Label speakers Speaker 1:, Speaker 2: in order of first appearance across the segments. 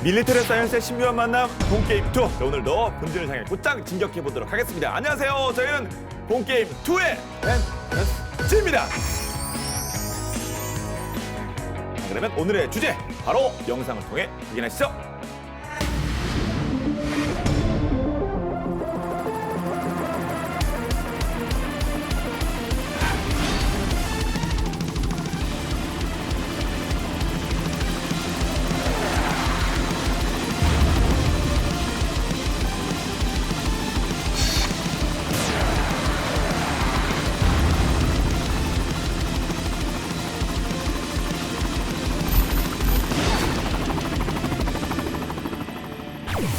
Speaker 1: 밀리터리 사이언스의 신묘한 만남 본게임 2. 자, 오늘도 본진을 향해 곧장 진격해 보도록 하겠습니다. 안녕하세요. 저희는 본게임 2의 NSG입니다. 그러면 오늘의 주제 바로 영상을 통해 확인하시죠.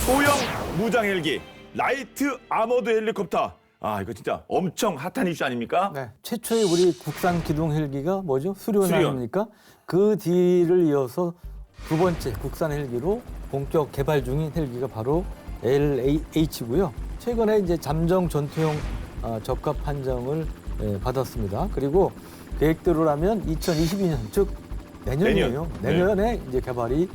Speaker 1: 소형 무장 헬기, 라이트 아머드 헬리콥터. 아, 이거 진짜 엄청 핫한 이슈 아닙니까?
Speaker 2: 네. 최초의 우리 국산 기동 헬기가 뭐죠? 수리온
Speaker 1: 수리온.
Speaker 2: 아닙니까? 그 뒤를 이어서 두 번째 국산 헬기로 본격 개발 중인 헬기가 바로 LAH고요. 최근에 이제 잠정 전투용 적합 판정을 받았습니다. 그리고 계획대로라면 2022년, 즉 내년이에요. 내년에 이제 개발이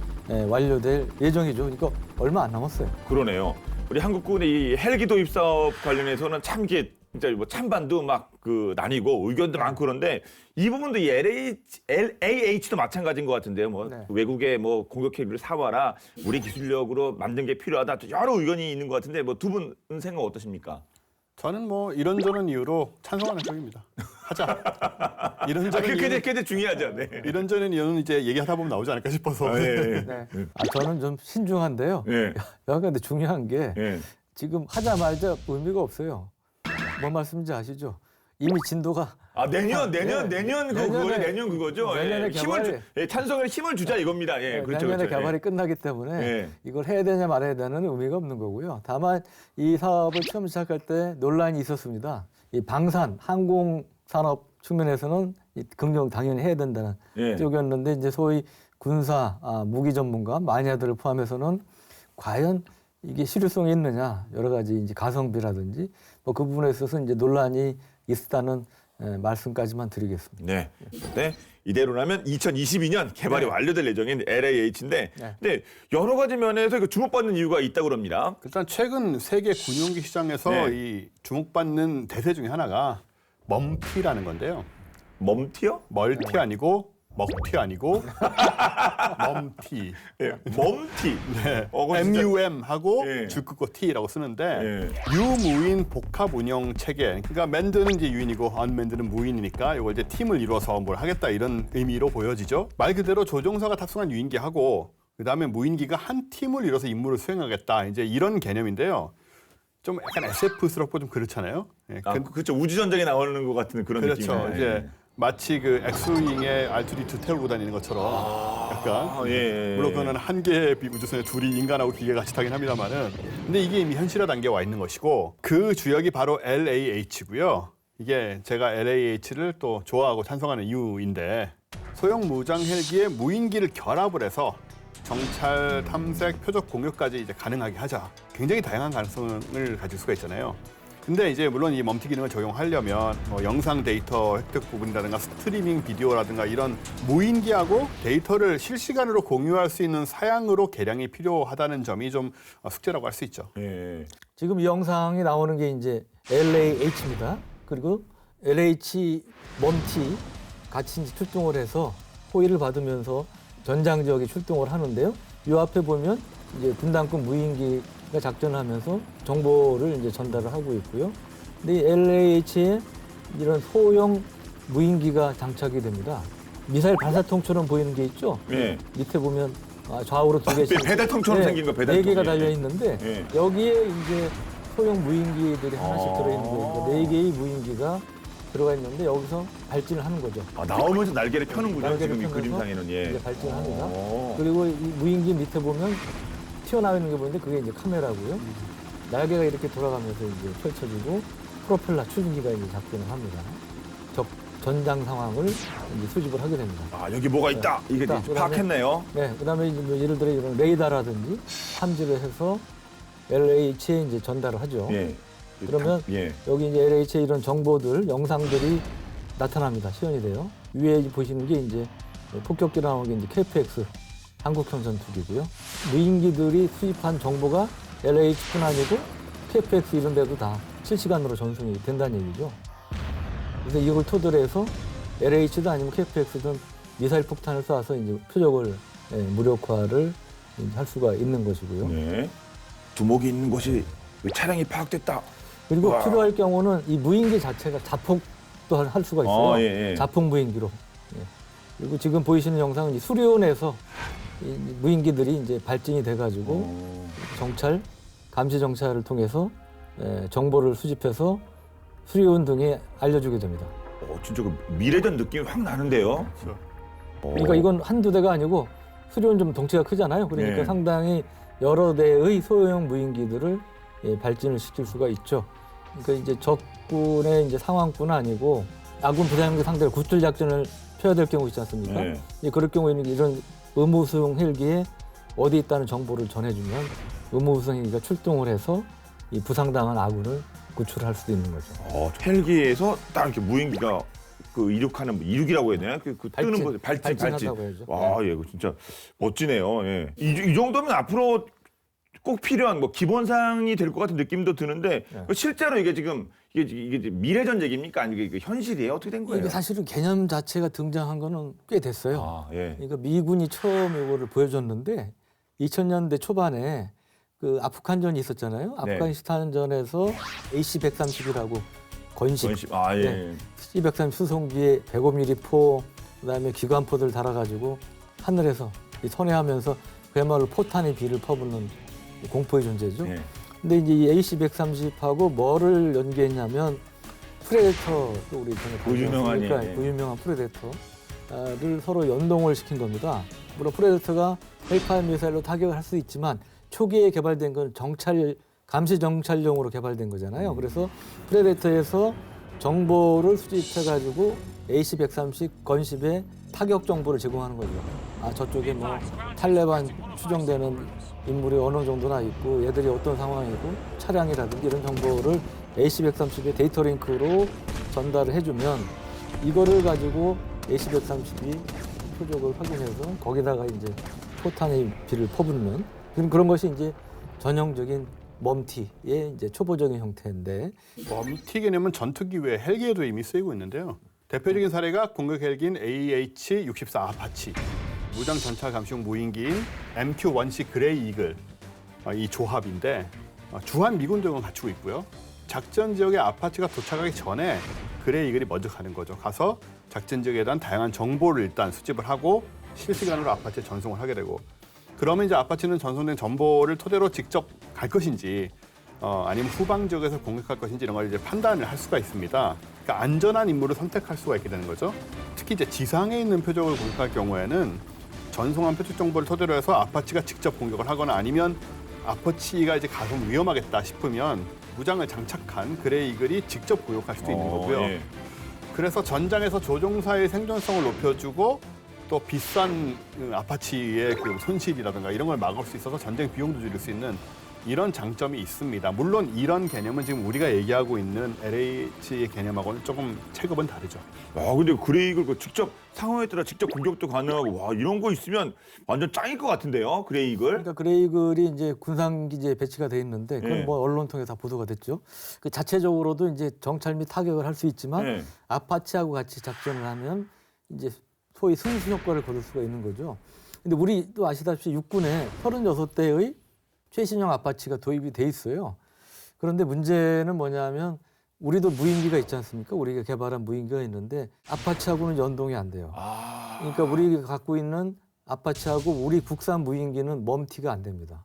Speaker 2: 완료될 예정이죠. 그러니까 얼마 안 남았어요.
Speaker 1: 그러네요. 우리 한국군의 이 헬기 도입 사업 관련해서는 참 이게 진짜 뭐 찬반도 막 그 나뉘고 의견도 많고 그런데 이 부분도 이 LAH도 마찬가지인 것 같은데요. 뭐
Speaker 2: 네.
Speaker 1: 외국의 뭐 공격 헬기를 사와라, 우리 기술력으로 만든 게 필요하다. 여러 의견이 있는 것 같은데 뭐 두 분 생각 어떠십니까?
Speaker 3: 저는 뭐 이런저런 이유로 찬성하는 쪽입니다. 하자. 이런저런 이유는,
Speaker 1: 그게 중요하죠. 네.
Speaker 3: 이런저런 이유는 이제 얘기하다 보면 나오지 않을까 싶어서.
Speaker 1: 예.
Speaker 2: 네. 저는 좀 신중한데요.
Speaker 1: 예.
Speaker 2: 여기가 근데 중요한 게
Speaker 1: 예.
Speaker 2: 지금 하자마자 의미가 없어요. 뭔 말씀인지 아시죠? 이미 진도가
Speaker 1: 내년
Speaker 2: 내년에
Speaker 1: 그거죠.
Speaker 2: 내년에
Speaker 1: 예.
Speaker 2: 개발이-
Speaker 1: 찬성에 힘을 주자 이겁니다. 예. 그렇죠.
Speaker 2: 내년에
Speaker 1: 그렇죠.
Speaker 2: 개발이 끝나기 때문에
Speaker 1: 예.
Speaker 2: 이걸 해야 되냐 말아야 되는 의미가 없는 거고요. 다만 이 사업을 처음 시작할 때 논란이 있었습니다. 이 방산, 항공 산업 측면에서는 긍정 당연히 해야 된다는
Speaker 1: 예.
Speaker 2: 쪽이었는데 이제 소위 군사 무기 전문가 마니아들을 포함해서는 과연 이게 실효성이 있느냐 여러 가지 이제 가성비라든지 뭐 그 부분에 있어서 이제 논란이 있었다는 말씀까지만 드리겠습니다.
Speaker 1: 네. 네. 이대로라면 2022년 개발이
Speaker 2: 네.
Speaker 1: 완료될 예정인 LAH인데,
Speaker 2: 네.
Speaker 1: 근데 여러 가지 면에서 이거 주목받는 이유가 있다고 그럽니다.
Speaker 3: 일단 최근 세계 군용기 시장에서
Speaker 1: 네.
Speaker 3: 이 주목받는 대세 중에 하나가 멈티라는 건데요.
Speaker 1: 멈티요?
Speaker 3: 멀티 아니고 먹티 아니고 멈티.
Speaker 1: 예. 멈티.
Speaker 3: 네.
Speaker 1: 그거 진짜-
Speaker 3: MUM하고
Speaker 1: 예.
Speaker 3: 줄 긋고 T라고 쓰는데
Speaker 1: 예.
Speaker 3: 유무인 복합 운영 체계. 그러니까 맨드는 이제 유인이고 언맨드는 무인이니까 이걸 이제 팀을 이뤄서 뭘 하겠다 이런 의미로 보여지죠. 말 그대로 조종사가 탑승한 유인기하고 그다음에 무인기가 한 팀을 이뤄서 임무를 수행하겠다. 이제 이런 개념인데요. 좀 약간 SF스럽고 좀 그렇잖아요. 예,
Speaker 1: 그렇죠. 우주전쟁에 나오는 것 같은 그런
Speaker 3: 그렇죠.
Speaker 1: 느낌이에요.
Speaker 3: 이제 마치 그 엑스윙에 R2D2 태우고 다니는 것처럼 약간
Speaker 1: 예.
Speaker 3: 물론 그거는 한 개의 우주선에 둘이 인간하고 기계가 같이 타긴 합니다만은 근데 이게 이미 현실화 단계에 와 있는 것이고 그 주역이 바로 LAH고요. 이게 제가 LAH를 또 좋아하고 찬성하는 이유인데 소형 무장 헬기에 무인기를 결합을 해서 정찰, 탐색, 표적 공유까지 이제 가능하게 하자. 굉장히 다양한 가능성을 가질 수가 있잖아요. 근데 이제 물론 이 멈티 기능을 적용하려면 뭐 영상 데이터 획득 부분이라든가 스트리밍 비디오라든가 이런 무인기하고 데이터를 실시간으로 공유할 수 있는 사양으로 개량이 필요하다는 점이 좀 숙제라고 할 수 있죠.
Speaker 1: 예.
Speaker 2: 지금 이 영상이 나오는 게 이제 LAH입니다. 그리고 LH 멈티 같이 이제 출동을 해서 호의를 받으면서 전장 지역에 출동을 하는데요. 이 앞에 보면 이제 분담급 무인기가 작전하면서 정보를 이제 전달을 하고 있고요. 근데 이 LAH에 이런 소형 무인기가 장착이 됩니다. 미사일 발사통처럼 보이는 게 있죠.
Speaker 1: 예.
Speaker 2: 밑에 보면 좌우로 두 개씩
Speaker 1: 배달통처럼 생긴 거, 배달통.
Speaker 2: 네 개가
Speaker 1: 예.
Speaker 2: 달려 있는데
Speaker 1: 예.
Speaker 2: 여기에 이제 소형 무인기들이 하나씩 들어있는 거예요. 그러니까 네 개의 무인기가 들어가 있는데 여기서 발진을 하는 거죠.
Speaker 1: 나오면서 날개를 펴는군요.
Speaker 2: 날개를
Speaker 1: 지금 이
Speaker 2: 펴면서
Speaker 1: 그림상에는. 예.
Speaker 2: 이제 발진을 합니다.
Speaker 1: 오.
Speaker 2: 그리고 이 무인기 밑에 보면 튀어나와 있는 게 보이는데 그게 이제 카메라고요. 날개가 이렇게 돌아가면서 이제 펼쳐지고 프로펠러 추진기가 이제 작동을 합니다. 적 전장 상황을 이제 수집을 하게 됩니다.
Speaker 1: 여기 뭐가 있다. 이게
Speaker 2: 있다.
Speaker 1: 이제 파악했네요.
Speaker 2: 네, 그다음에 이제 뭐 예를 들어 이런 레이더라든지 탐지를 해서 LH에 이제 전달을 하죠.
Speaker 1: 예.
Speaker 2: 그러면
Speaker 1: 예.
Speaker 2: 여기 이제 LH의 이런 정보들, 영상들이 나타납니다. 시연이 돼요. 위에 보시는 게 이제 폭격기 나오는 게 이제 KF-X 한국형 전투기고요. 무인기들이 수집한 정보가 LH뿐 아니고 KF-X 이런 데도 다 실시간으로 전송이 된다는 얘기죠. 그래서 이걸 토대로 해서 LH도 아니면 KF-X든 미사일 폭탄을 쏴서 이제 표적을 무력화를 이제 할 수가 있는 것이고요.
Speaker 1: 네. 두목이 있는 곳이 차량이 파악됐다.
Speaker 2: 그리고
Speaker 1: 와.
Speaker 2: 필요할 경우는 이 무인기 자체가 자폭도 할 수가 있어요.
Speaker 1: 예.
Speaker 2: 자폭 무인기로. 예. 그리고 지금 보이시는 영상은 이 수리온에서 이 무인기들이 이제 발진이 돼가지고 정찰, 감시 정찰을 통해서 정보를 수집해서 수리온 등에 알려주게 됩니다.
Speaker 1: 진짜 그 미래전 느낌이 확 나는데요.
Speaker 3: 그렇죠.
Speaker 2: 그러니까 이건 한두 대가 아니고 수리온 좀 덩치가 크잖아요. 그러니까
Speaker 1: 네.
Speaker 2: 상당히 여러 대의 소형 무인기들을 발진을 시킬 수가 있죠. 그러니까 이제 적군의 이제 상황뿐 아니고 아군 부사형제 상대로 구출 작전을 펴야 될 경우 있지 않습니까?
Speaker 1: 네.
Speaker 2: 이제 그럴 경우에는 이런 의무수용 헬기에 어디 있다는 정보를 전해주면 의무수용 헬기가 출동을 해서 이 부상당한 아군을 구출할 수도 있는 거죠.
Speaker 1: 헬기에서 딱 이렇게 무인기가 그 이륙하는 이륙이라고 해야 되나? 그 뜨는 거 발진.
Speaker 2: 발진한다고 해야죠.
Speaker 1: 와, 예, 이거 진짜 멋지네요. 예. 이 정도면 앞으로 꼭 필요한 뭐 기본상이 될 것 같은 느낌도 드는데 실제로 이게 지금 이게 미래전 얘기입니까? 아니면 이게 현실이에요? 어떻게 된 거예요?
Speaker 2: 이게 사실은 개념 자체가 등장한 거는 꽤 됐어요.
Speaker 1: 아, 예.
Speaker 2: 그러니까 미군이 처음 이거를 보여줬는데 2000년대 초반에 그 아프간전이 있었잖아요. 아프가니스탄전에서 AC-130이라고 건식
Speaker 1: 예.
Speaker 2: 네. C-130 수송기에 105mm 포, 그다음에 기관포들 달아가지고 하늘에서 선회하면서 그야말로 포탄의 비를 퍼붓는 공포의 존재죠.
Speaker 1: 예.
Speaker 2: 근데 이제 이 AC-130하고 뭐를 연계했냐면 프레데터, 또 우리 전에
Speaker 1: 그 유명한,
Speaker 2: 봤으니까
Speaker 1: 예.
Speaker 2: 그 유명한 프레데터를 서로 연동을 시킨 겁니다. 물론 프레데터가 헬파이어 미사일로 타격을 할 수 있지만 초기에 개발된 건 감시 정찰용으로 개발된 거잖아요. 그래서 프레데터에서 정보를 수집해가지고 AC-130 건십에 타격 정보를 제공하는 거죠. 아, 저쪽에 뭐 탈레반 추정되는 인물이 어느 정도나 있고 얘들이 어떤 상황이고 차량이라든지 이런 정보를 AC-130의 데이터 링크로 전달을 해주면 이거를 가지고 AC-130이 표적을 확인해서 거기다가 이제 포탄의 비를 퍼붓는 그런 것이 이제 전형적인 멈티의 이제 초보적인 형태인데
Speaker 3: 멈티 개념은 전투기 외 헬기에도 이미 쓰이고 있는데요. 대표적인 사례가 공격 헬기인 AH-64 아파치, 무장 전차 감시용 무인기인 MQ-1C 그레이 이글 이 조합인데 주한 미군 등은 갖추고 있고요. 작전 지역에 아파치가 도착하기 전에 그레이 이글이 먼저 가는 거죠. 가서 작전 지역에 대한 다양한 정보를 일단 수집을 하고 실시간으로 아파치에 전송을 하게 되고 그러면 이제 아파치는 전송된 정보를 토대로 직접 갈 것인지 아니면 후방 지역에서 공격할 것인지 이런 걸 이제 판단을 할 수가 있습니다. 그러니까 안전한 임무를 선택할 수가 있게 되는 거죠. 특히 이제 지상에 있는 표적을 공격할 경우에는 전송한 표적 정보를 토대로 해서 아파치가 직접 공격을 하거나 아니면 아파치가 이제 가서 위험하겠다 싶으면 무장을 장착한 그레이 이글이 직접 공격할 수도 있는 거고요.
Speaker 1: 예.
Speaker 3: 그래서 전장에서 조종사의 생존성을 높여주고 또 비싼 아파치의 그 손실이라든가 이런 걸 막을 수 있어서 전쟁 비용도 줄일 수 있는 이런 장점이 있습니다. 물론 이런 개념은 지금 우리가 얘기하고 있는 LH의 개념하고는 조금 체급은 다르죠.
Speaker 1: 근데 그레이글 직접 상황에 따라 직접 공격도 가능하고 와 이런 거 있으면 완전 짱일 것 같은데요, 그레이글.
Speaker 2: 그러니까 그레이글이 이제 군상기지에 배치가 돼 있는데 그건
Speaker 1: 예.
Speaker 2: 뭐 언론 통해 다 보도가 됐죠. 그 자체적으로도 이제 정찰 및 타격을 할 수 있지만
Speaker 1: 예.
Speaker 2: 아파치하고 같이 작전을 하면 이제 소위 승수 효과를 거둘 수가 있는 거죠. 근데 우리도 아시다시피 육군에 36대의 최신형 아파치가 도입이 돼 있어요. 그런데 문제는 뭐냐면 우리도 무인기가 있지 않습니까? 우리가 개발한 무인기가 있는데 아파치하고는 연동이 안 돼요. 그러니까 우리가 갖고 있는 아파치하고 우리 국산 무인기는 멈티가 안 됩니다.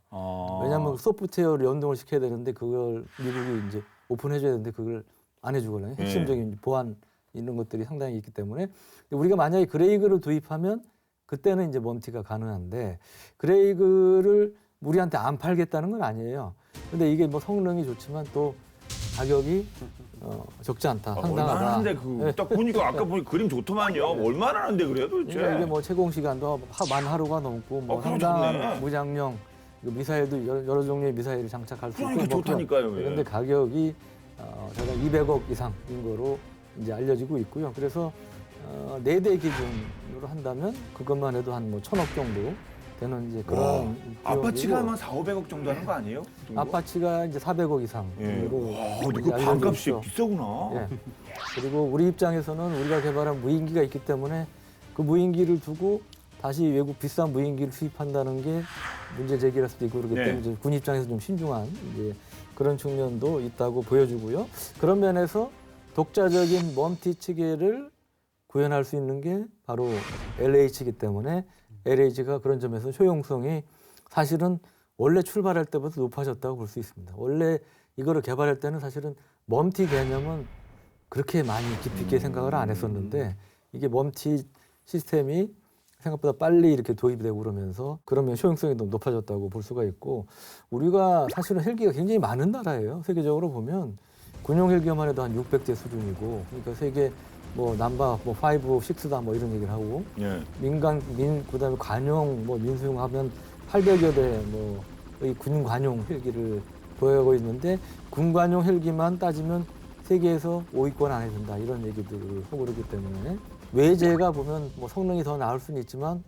Speaker 2: 왜냐하면 소프트웨어를 연동을 시켜야 되는데 그걸 미국이 이제 오픈해줘야 되는데 그걸 안 해주거든요. 핵심적인 보안 이런 것들이 상당히 있기 때문에 우리가 만약에 그레이글을 도입하면 그때는 이제 멈티가 가능한데 그레이글을 우리한테 안 팔겠다는 건 아니에요. 근데 이게 뭐 성능이 좋지만 또 가격이 적지 않다.
Speaker 1: 얼마나
Speaker 2: 상당하다.
Speaker 1: 하는데 딱 보니까 아까 보니 그림 좋더만요. 얼마나 하는데 그래요, 도대체?
Speaker 2: 그러니까 이게 뭐 채공 시간도 만 하루가 넘고 뭐
Speaker 1: 그럼
Speaker 2: 상당한
Speaker 1: 좋네.
Speaker 2: 무장용 미사일도 여러 종류의 미사일을 장착할 수 있고
Speaker 1: 그러니까 좋다니까요. 예.
Speaker 2: 그런데 가격이 제가 200억 이상인 거로 이제 알려지고 있고요. 그래서 4대 기준으로 한다면 그것만 해도 한 뭐 1,000억 정도 되는 이제 그런
Speaker 1: 아파치가
Speaker 2: 비용이고
Speaker 1: 한 4,500억 정도 하는 거 아니에요? 그 정도?
Speaker 2: 아파치가 이제 400억 이상으로
Speaker 1: 예. 와, 근데 그
Speaker 2: 알려져
Speaker 1: 반값이
Speaker 2: 있죠.
Speaker 1: 비싸구나.
Speaker 2: 예. 그리고 우리 입장에서는 우리가 개발한 무인기가 있기 때문에 그 무인기를 두고 다시 외국 비싼 무인기를 수입한다는 게 문제 제기할 수도 있고 그렇기
Speaker 1: 네.
Speaker 2: 때문에 이제 군 입장에서 좀 신중한 이제 그런 측면도 있다고 보여주고요. 그런 면에서 독자적인 먼티 체계를 구현할 수 있는 게 바로 LH이기 때문에 LH가 그런 점에서 효용성이 사실은 원래 출발할 때보다 높아졌다고 볼 수 있습니다. 원래 이거를 개발할 때는 사실은 먼티 개념은 그렇게 많이 깊이 있게 생각을 안 했었는데 이게 먼티 시스템이 생각보다 빨리 이렇게 도입되고 그러면서 그러면 효용성이 좀 높아졌다고 볼 수가 있고 우리가 사실은 헬기가 굉장히 많은 나라예요. 세계적으로 보면 군용 헬기만 해도 한 600대 수준이고 그러니까 세계 뭐 남바 뭐 5, 6다 뭐 이런 얘기를 하고
Speaker 1: 예.
Speaker 2: 그다음에 관용 뭐 민수용 하면 800여 대 뭐의 군 관용 헬기를 보유하고 있는데 군 관용 헬기만 따지면 세계에서 5위권 안에 든다 이런 얘기들을 하고 그러기 때문에 외제가 보면 뭐 성능이 더 나을 수는 있지만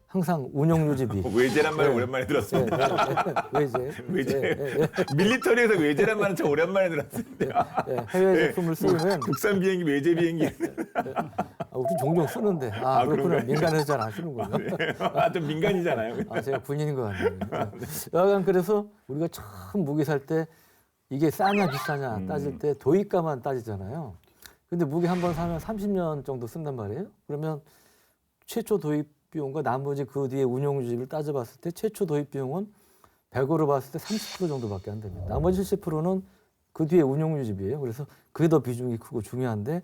Speaker 2: 항상 운영 유지비
Speaker 1: 외제란 말을
Speaker 2: 네.
Speaker 1: 오랜만에 들었습니다.
Speaker 2: 외제
Speaker 1: 외제. 밀리터리에서 외제란 말은 저 오랜만에 들었습니다.
Speaker 2: 해외 제품을 쓰면
Speaker 1: 국산 비행기, 외제 비행기.
Speaker 2: 우리 종종 쓰는데 그렇구나
Speaker 1: 그런가요?
Speaker 2: 민간에서 잘 안 쓰는군요.
Speaker 1: 좀 민간이잖아요.
Speaker 2: 제가 군인인 것 같네요. 여하간 그래서 우리가 처음 무기 살 때 이게 싸냐 비싸냐 따질 때 도입가만 따지잖아요. 근데 무기 한 번 사면 30년 정도 쓴단 말이에요. 그러면 최초 도입 비용과 나머지 그 뒤에 운용 유지비를 따져봤을 때 최초 도입 비용은 100으로 봤을 때 30% 정도밖에 안 됩니다. 나머지 70%는 그 뒤에 운용 유지비예요. 그래서 그게 더 비중이 크고 중요한데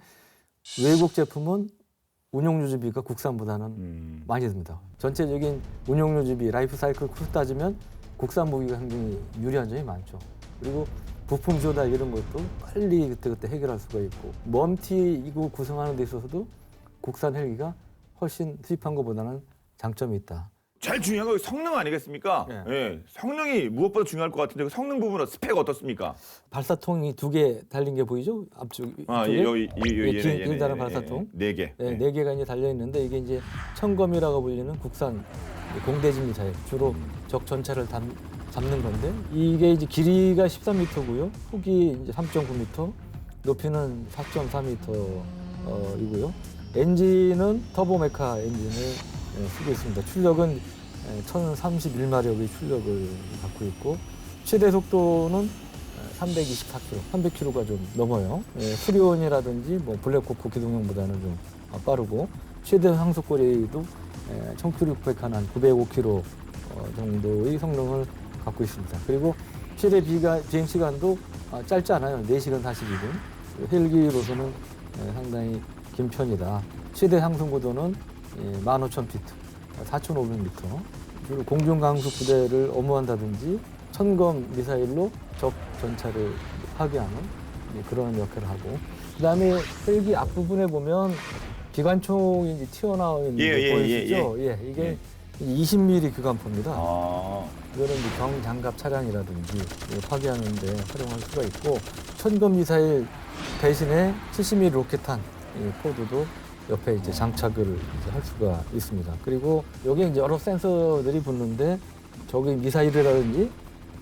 Speaker 2: 외국 제품은 운용 유지비가 국산보다는 많이 듭니다. 전체적인 운용 유지비, 라이프 사이클 코스트 따지면 국산 무기가 굉장히 유리한 점이 많죠. 그리고 부품 조달 이런 것도 빨리 그때 해결할 수가 있고 먼티 이거 구성하는 데 있어서도 국산 헬기가 훨씬 수입한 것보다는 장점이 있다.
Speaker 1: 제일 중요한 건 성능 아니겠습니까?
Speaker 2: 네.
Speaker 1: 예. 성능이 무엇보다 중요할 것 같은데 그 성능 부분은 스펙 어떻습니까?
Speaker 2: 발사통이 2개 달린 게 보이죠? 앞쪽
Speaker 1: 예,
Speaker 2: 쪽에?
Speaker 1: 얘네,
Speaker 2: 길다란 발사통.
Speaker 1: 4개.
Speaker 2: 네, 4개가 이제 달려 있는데 이게 이제 청검이라고 불리는 국산 공대지 미사일 주로 적 전차를 잡는 건데 이게 이제 길이가 13m고요. 폭이 이제 3.9m, 높이는 4.4m이고요. 엔진은 터보메카 엔진을 쓰고 있습니다. 출력은 1031마력의 출력을 갖고 있고 최대 속도는 324km, 300km가 좀 넘어요. 프리온이라든지 뭐 블랙호크 기동용보다는 좀 빠르고 최대 항속거리도 1600한 한 905km 정도의 성능을 갖고 있습니다. 그리고 최대 비행 시간도 짧지 않아요. 4시간 42분. 헬기로서는 상당히 긴 편이다. 최대 항송 고도는 15,000피트, 4,500m. 주로 공중 강수 부대를 업무한다든지 천검 미사일로 적 전차를 파괴하는 그런 역할을 하고. 그다음에 헬기 앞부분에 보면 기관총이 이제 튀어나와 있는 게 보이시죠? 이게 20mm 기관포입니다. 이거는 이제 경장갑 차량이라든지 파괴하는 데 활용할 수가 있고 천검 미사일 대신에 70mm 로켓탄 포드도 옆에 이제 장착을 이제 할 수가 있습니다. 그리고 여기에 이제 여러 센서들이 붙는데 저기 미사일이라든지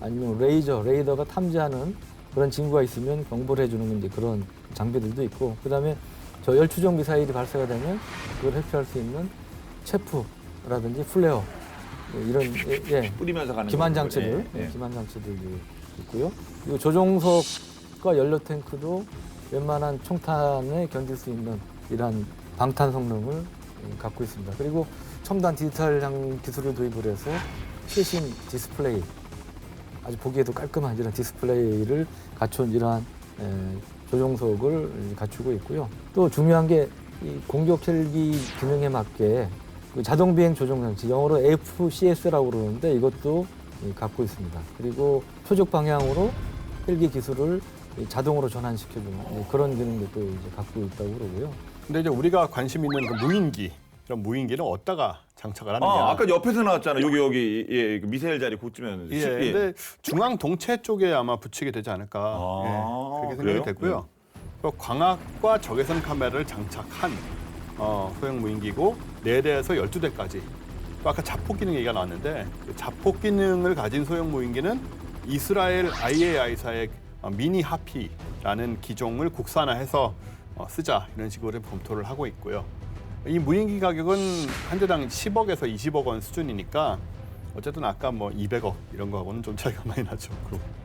Speaker 2: 아니면 레이더가 탐지하는 그런 징후가 있으면 경보를 해주는 이제 그런 장비들도 있고 그다음에 저 열추적 미사일이 발사가 되면 그걸 회피할 수 있는 체프라든지 플레어 이런
Speaker 1: 뿌리면서 가는
Speaker 2: 기만
Speaker 1: 거죠.
Speaker 2: 장치들,
Speaker 1: 예.
Speaker 2: 기만 장치들도 있고요. 그리고 조종석과 연료 탱크도 웬만한 총탄에 견딜 수 있는 이러한 방탄 성능을 갖고 있습니다. 그리고 첨단 디지털 기술을 도입을 해서 최신 디스플레이, 아주 보기에도 깔끔한 이런 디스플레이를 갖춘 이러한 조종석을 갖추고 있고요. 또 중요한 게 이 공격 헬기 기능에 맞게 그 자동 비행 조종 장치, 영어로 FCS라고 그러는데 이것도 갖고 있습니다. 그리고 표적 방향으로 헬기 기술을 자동으로 전환시켜주는 그런 기능도 이제 갖고 있다고 그러고요.
Speaker 3: 근데 이제 우리가 관심 있는 그 무인기, 이런 무인기는 어디다가 장착을 하느냐.
Speaker 1: 아까 옆에서 나왔잖아. 여기 그 미사일 자리 고치면.
Speaker 3: 예, 근데 중앙 동체 쪽에 아마 붙이게 되지 않을까. 그렇게 생각이
Speaker 1: 그래요?
Speaker 3: 됐고요. 또 광학과 적외선 카메라를 장착한 소형 무인기고 4대에서 12대까지. 또 아까 자폭 기능 얘기가 나왔는데 그 자폭 기능을 가진 소형 무인기는 이스라엘 IAI사의 미니 하피라는 기종을 국산화해서 쓰자 이런 식으로 검토를 하고 있고요. 이 무인기 가격은 한 대당 10억에서 20억 원 수준이니까 어쨌든 아까 뭐 200억 이런 거하고는 좀 차이가 많이 나죠.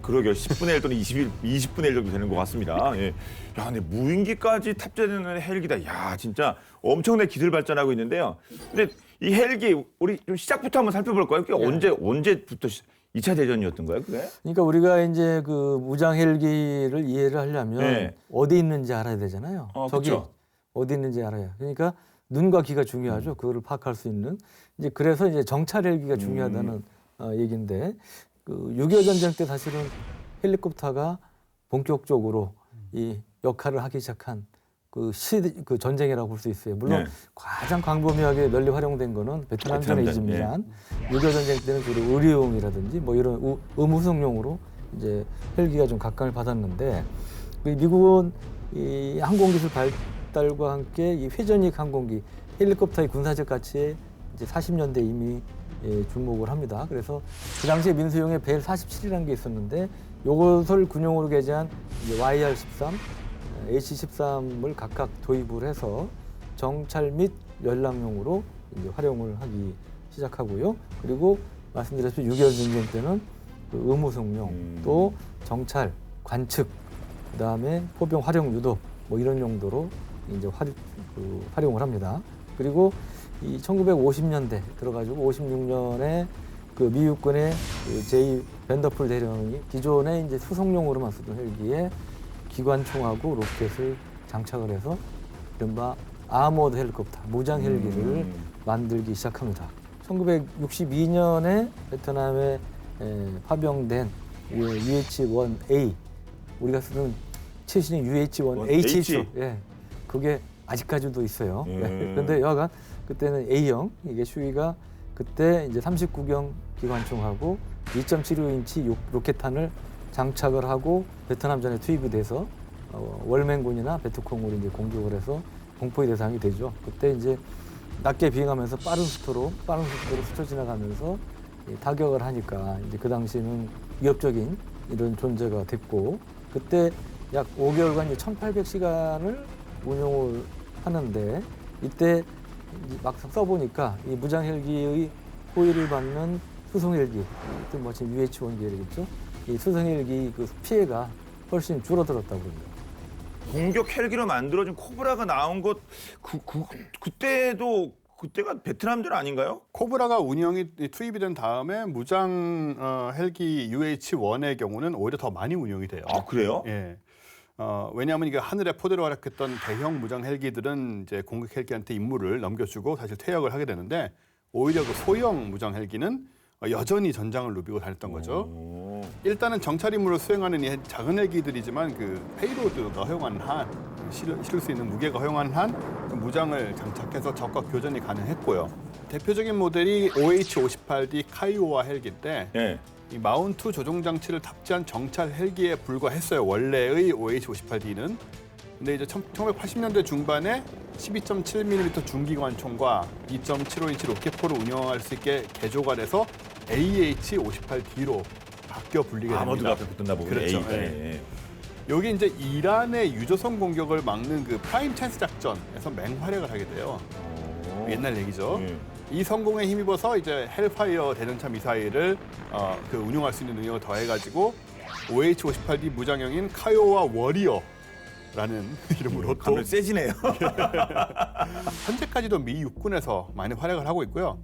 Speaker 1: 그러게요. 10분의 1 또는 20분의 1 정도 되는 것 같습니다. 예. 야, 근데 무인기까지 탑재되는 헬기다. 야, 진짜 엄청나게 기술 발전하고 있는데요. 근데 이 헬기 우리 좀 시작부터 한번 살펴볼까요? 그게 언제부터 2차 대전이었던가요, 그게?
Speaker 2: 그러니까 우리가 이제 그 무장 헬기를 이해를 하려면
Speaker 1: 네.
Speaker 2: 어디 있는지 알아야 되잖아요. 저기
Speaker 1: 그쵸.
Speaker 2: 어디 있는지 알아야. 그러니까 눈과 귀가 중요하죠. 그거를 파악할 수 있는. 이제 그래서 이제 정찰 헬기가 중요하다는 얘기인데 그 6.25 전쟁 때 사실은 헬리콥터가 본격적으로 이 역할을 하기 시작한 그 전쟁이라고 볼 수 있어요. 물론
Speaker 1: 네.
Speaker 2: 가장 광범위하게 널리 활용된 거는 베트남 전이지만
Speaker 1: 예.
Speaker 2: 6.25 전쟁 때는 주로 의료용이라든지 뭐 이런 의무성용으로 이제 헬기가 좀 각광을 받았는데 미국은 이 항공기술 발달과 함께 이 회전식 항공기 헬리콥터의 군사적 가치에 이제 40년대 이미 주목을 합니다. 그래서 그 당시에 민수용의 벨 47이라는 게 있었는데 요것을 군용으로 개재한 이제 YR-13, H-13을 각각 도입을 해서 정찰 및 연락용으로 이제 활용을 하기 시작하고요. 그리고 말씀드렸듯이 6.25 전쟁 때는 그 의무성용, 또 정찰, 관측, 그다음에 포병 활용 유도 뭐 이런 용도로 이제 활용을 합니다. 그리고 이 1950년대 들어가지고 56년에 그 미국군의 그 제2 밴더풀 대령이 기존에 이제 수송용으로만 쓰던 헬기에 기관총하고 로켓을 장착을 해서 이른바 아머드 헬리콥터, 무장 헬기를 만들기 시작합니다. 1962년에 베트남에 파병된 UH-1A, 우리가 쓰는 최신의 UH-1H죠. 예, 그게 아직까지도 있어요. 그런데 여하간 그때는 A형, 이게 수위가 그때 이제 39경 기관총하고 2.75인치 로켓탄을 장착을 하고 베트남전에 투입이 돼서 월맹군이나 베트콩으로 이제 공격을 해서 공포의 대상이 되죠. 그때 이제 낮게 비행하면서 빠른 속도로 스쳐 지나가면서 타격을 하니까 이제 그 당시에는 위협적인 이런 존재가 됐고 그때 약 5개월간 1,800시간을 운용을 하는데 이때 막상 써보니까 이 무장 헬기의 호위를 받는 수송 헬기, 또 뭐 지금 UH-1 계열이겠죠. 이 수송 헬기 그 피해가 훨씬 줄어들었다고 합니다.
Speaker 1: 공격 헬기로 만들어진 코브라가 나온 것 그때가 베트남전 아닌가요?
Speaker 3: 코브라가 운영이 투입이 된 다음에 무장 헬기 UH-1의 경우는 오히려 더 많이 운용이 돼요.
Speaker 1: 아, 그래요?
Speaker 3: 예. 왜냐하면 이게 하늘에 포대로 활약했던 대형 무장 헬기들은 이제 공격 헬기한테 임무를 넘겨주고 사실 퇴역을 하게 되는데 오히려 그 소형 무장 헬기는 여전히 전장을 누비고 다녔던 거죠. 일단은 정찰 임무를 수행하는 이 작은 헬기들이지만 그 페이로드가 허용하는 한, 실을 수 있는 무게가 허용하는 한 그 무장을 장착해서 적과 교전이 가능했고요. 대표적인 모델이 OH-58D 카이오와 헬기인데
Speaker 1: 예.
Speaker 3: 이 마운트 조종 장치를 탑재한 정찰 헬기에 불과했어요. 원래의 OH-58D는. 근데 이제 1980년대 중반에 12.7mm 중기관총과 2.75인치 로켓포를 운영할 수 있게 개조가 돼서 AH-58D로 바뀌어 불리게 됩니다.
Speaker 1: 아머드가 앞에 붙었나 보군요.
Speaker 3: 그렇죠.
Speaker 1: A.
Speaker 3: 예. 여기 이제 이란의 유조선 공격을 막는 그 프라임 찬스 작전에서 맹활약을 하게 돼요. 옛날 얘기죠. 이 성공에 힘입어서 이제 헬파이어 대전차 미사일을 그 운용할 수 있는 능력을 더해가지고 OH-58D 무장형인 카요와 워리어라는 이름으로 또
Speaker 1: 가면 세지네요.
Speaker 3: 현재까지도 미 육군에서 많이 활약을 하고 있고요.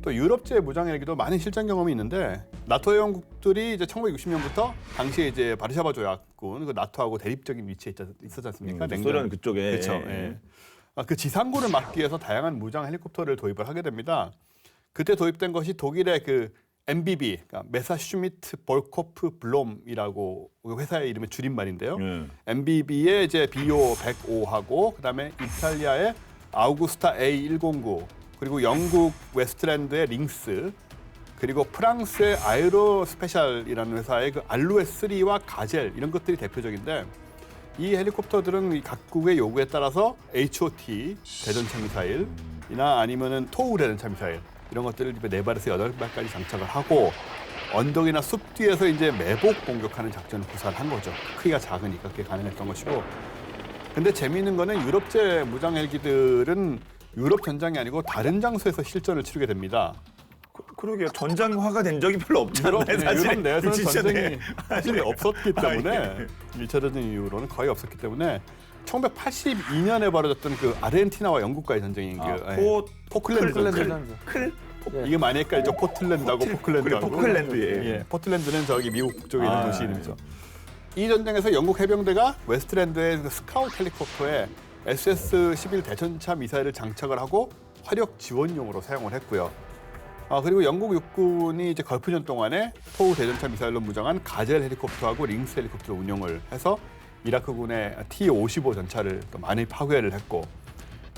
Speaker 3: 또 유럽제 무장 헬기도 많은 실전 경험이 있는데 나토 회원국들이 이제 1960년부터 당시에 이제 바르샤바 조약군 그 나토하고 대립적인 위치에 있었지 않습니까?
Speaker 1: 소련 그쪽에.
Speaker 3: 그렇죠. 예. 그 지상군을 막기 위해서 다양한 무장 헬리콥터를 도입을 하게 됩니다. 그때 도입된 것이 독일의 그 MBB, 그러니까 메사슈미트 볼코프 블롬이라고 회사의 이름의 줄임말인데요. MBB의 이제 BO-105하고 그다음에 이탈리아의 아우구스타 A109, 그리고 영국 웨스트랜드의 링스, 그리고 프랑스의 아에로 스페셜이라는 회사의 그 알루에 3와 가젤 이런 것들이 대표적인데 이 헬리콥터들은 이 각국의 요구에 따라서 HOT 대전차 미사일이나 아니면은 토우 대전차 미사일 이런 것들을 4발에서 8발까지 장착을 하고 언덕이나 숲 뒤에서 이제 매복 공격하는 작전을 구사한 거죠. 크기가 작으니까 그게 가능했던 것이고. 근데 재미있는 거는 유럽제 무장 헬기들은 유럽 전장이 아니고 다른 장소에서 실전을 치르게 됩니다.
Speaker 1: 그러게요. 전장화가 된 적이 별로 없잖아요.
Speaker 3: 유럽 내에서는
Speaker 1: 진짜
Speaker 3: 전쟁이 사실 없었기 때문에
Speaker 1: 예.
Speaker 3: 1차 대전 이후로는 거의 없었기 때문에 1982년에 벌어졌던 그 아르헨티나와 영국과의 전쟁인 포클랜드. 이게 많이 헷갈리죠. 포틀랜드하고 포클랜드하고.
Speaker 1: 포클랜드.
Speaker 3: 예. 포틀랜드는 저기 미국 쪽에 있는 도시
Speaker 1: 예.
Speaker 3: 이름이죠. 이 전쟁에서 영국 해병대가 웨스트랜드의 그 스카우트 헬리콥터에 SS-11 대전차 미사일을 장착을 하고 화력 지원용으로 사용을 했고요. 그리고 영국 육군이 이제 걸프전 동안에 토우 대전차 미사일로 무장한 가젤 헬리콥터하고 링스 헬리콥터를 운용을 해서 이라크군의 T-55 전차를 또 많이 파괴를 했고,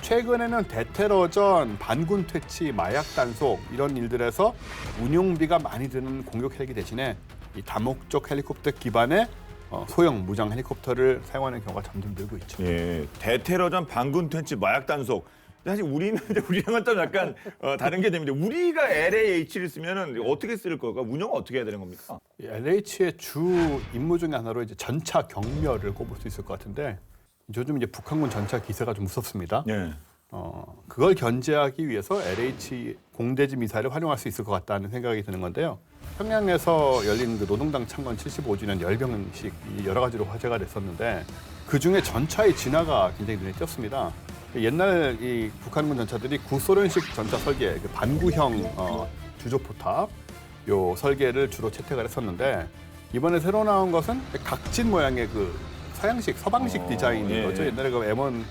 Speaker 3: 최근에는 대테러전, 반군 퇴치, 마약 단속 이런 일들에서 운용비가 많이 드는 공격 헬기 대신에 이 다목적 헬리콥터 기반의 소형 무장 헬리콥터를 사용하는 경우가 점점 늘고 있죠.
Speaker 1: 예, 대테러전, 반군 퇴치, 마약 단속. 사실 우리랑은 좀 약간 다른 게 됩니다. 우리가 LAH를 쓰면은 어떻게 쓸 걸까? 운영은 어떻게 해야 되는 겁니까?
Speaker 3: LH의 주 임무 중에 하나로 이제 전차 경멸을 꼽을 수 있을 것 같은데, 요즘 이제 북한군 전차 기세가 좀 무섭습니다.
Speaker 1: 예.
Speaker 3: 그걸 견제하기 위해서 LH 공대지 미사일을 활용할 수 있을 것 같다는 생각이 드는 건데요. 평양에서 열린 그 노동당 창건 75주년 열병식 여러 가지로 화제가 됐었는데, 그 중에 전차의 진화가 굉장히 눈에 띄었습니다. 옛날 이 북한군 전차들이 구소련식 전차 설계, 그 반구형 주조포탑 요 설계를 주로 채택을 했었는데, 이번에 새로 나온 것은 각진 모양의 그 서양식, 서방식 디자인인
Speaker 1: 예.
Speaker 3: 거죠. 옛날에 그 M1,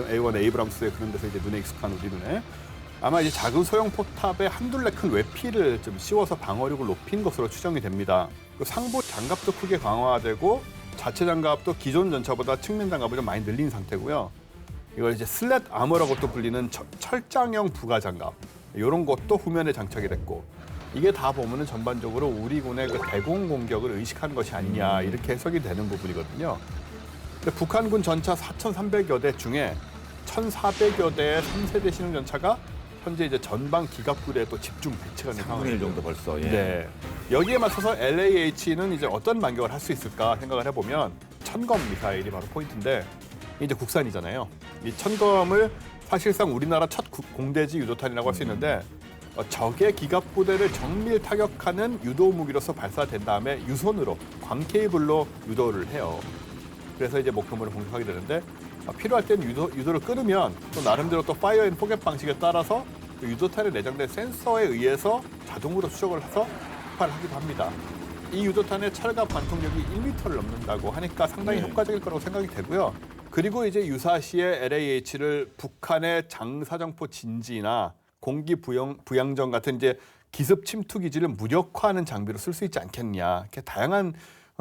Speaker 3: A1 에이브람스의 그런 데서 이제 눈에 익숙한 우리 눈에. 아마 이제 작은 소형 포탑에 한둘레 큰 외피를 좀 씌워서 방어력을 높인 것으로 추정이 됩니다. 그 상부 장갑도 크게 강화되고 자체 장갑도 기존 전차보다 측면 장갑을 좀 많이 늘린 상태고요. 이걸 이제 슬랫 아머라고 또 불리는 철장형 부가 장갑 이런 것도 후면에 장착이 됐고, 이게 다 보면은 전반적으로 우리 군의 그 대공 공격을 의식한 것이 아니냐 이렇게 해석이 되는 부분이거든요. 근데 북한군 전차 4,300여 대 중에 1,400여 대의 3세대 신형 전차가 현재 이제 전방 기갑부대에 또 집중 배치가 된
Speaker 1: 3분의 1 정도 벌써. 예.
Speaker 3: 네. 여기에 맞서서 LAH는 이제 어떤 반격을 할 수 있을까 생각을 해보면, 천검 미사일이 바로 포인트인데, 이제 국산이잖아요. 이 천검을 사실상 우리나라 첫 공대지 유도탄이라고 할 수 있는데, 적의 기갑부대를 정밀 타격하는 유도 무기로서 발사된 다음에 유선으로 광케이블로 유도를 해요. 그래서 이제 목표물을 공격하게 되는데, 필요할 때는 유도를 끊으면 또 나름대로 또 파이어 앤 포겟 방식에 따라서 그 유도탄에 내장된 센서에 의해서 자동으로 추적을 해서 폭발을 하기도 합니다. 이 유도탄의 철갑 관통력이 1m를 넘는다고 하니까 상당히 효과적일 거라고 생각이 되고요. 그리고 이제 유사시에 LAH를 북한의 장사정포 진지나 공기 부양정 같은 이제 기습 침투 기지를 무력화하는 장비로 쓸 수 있지 않겠냐. 이렇게 다양한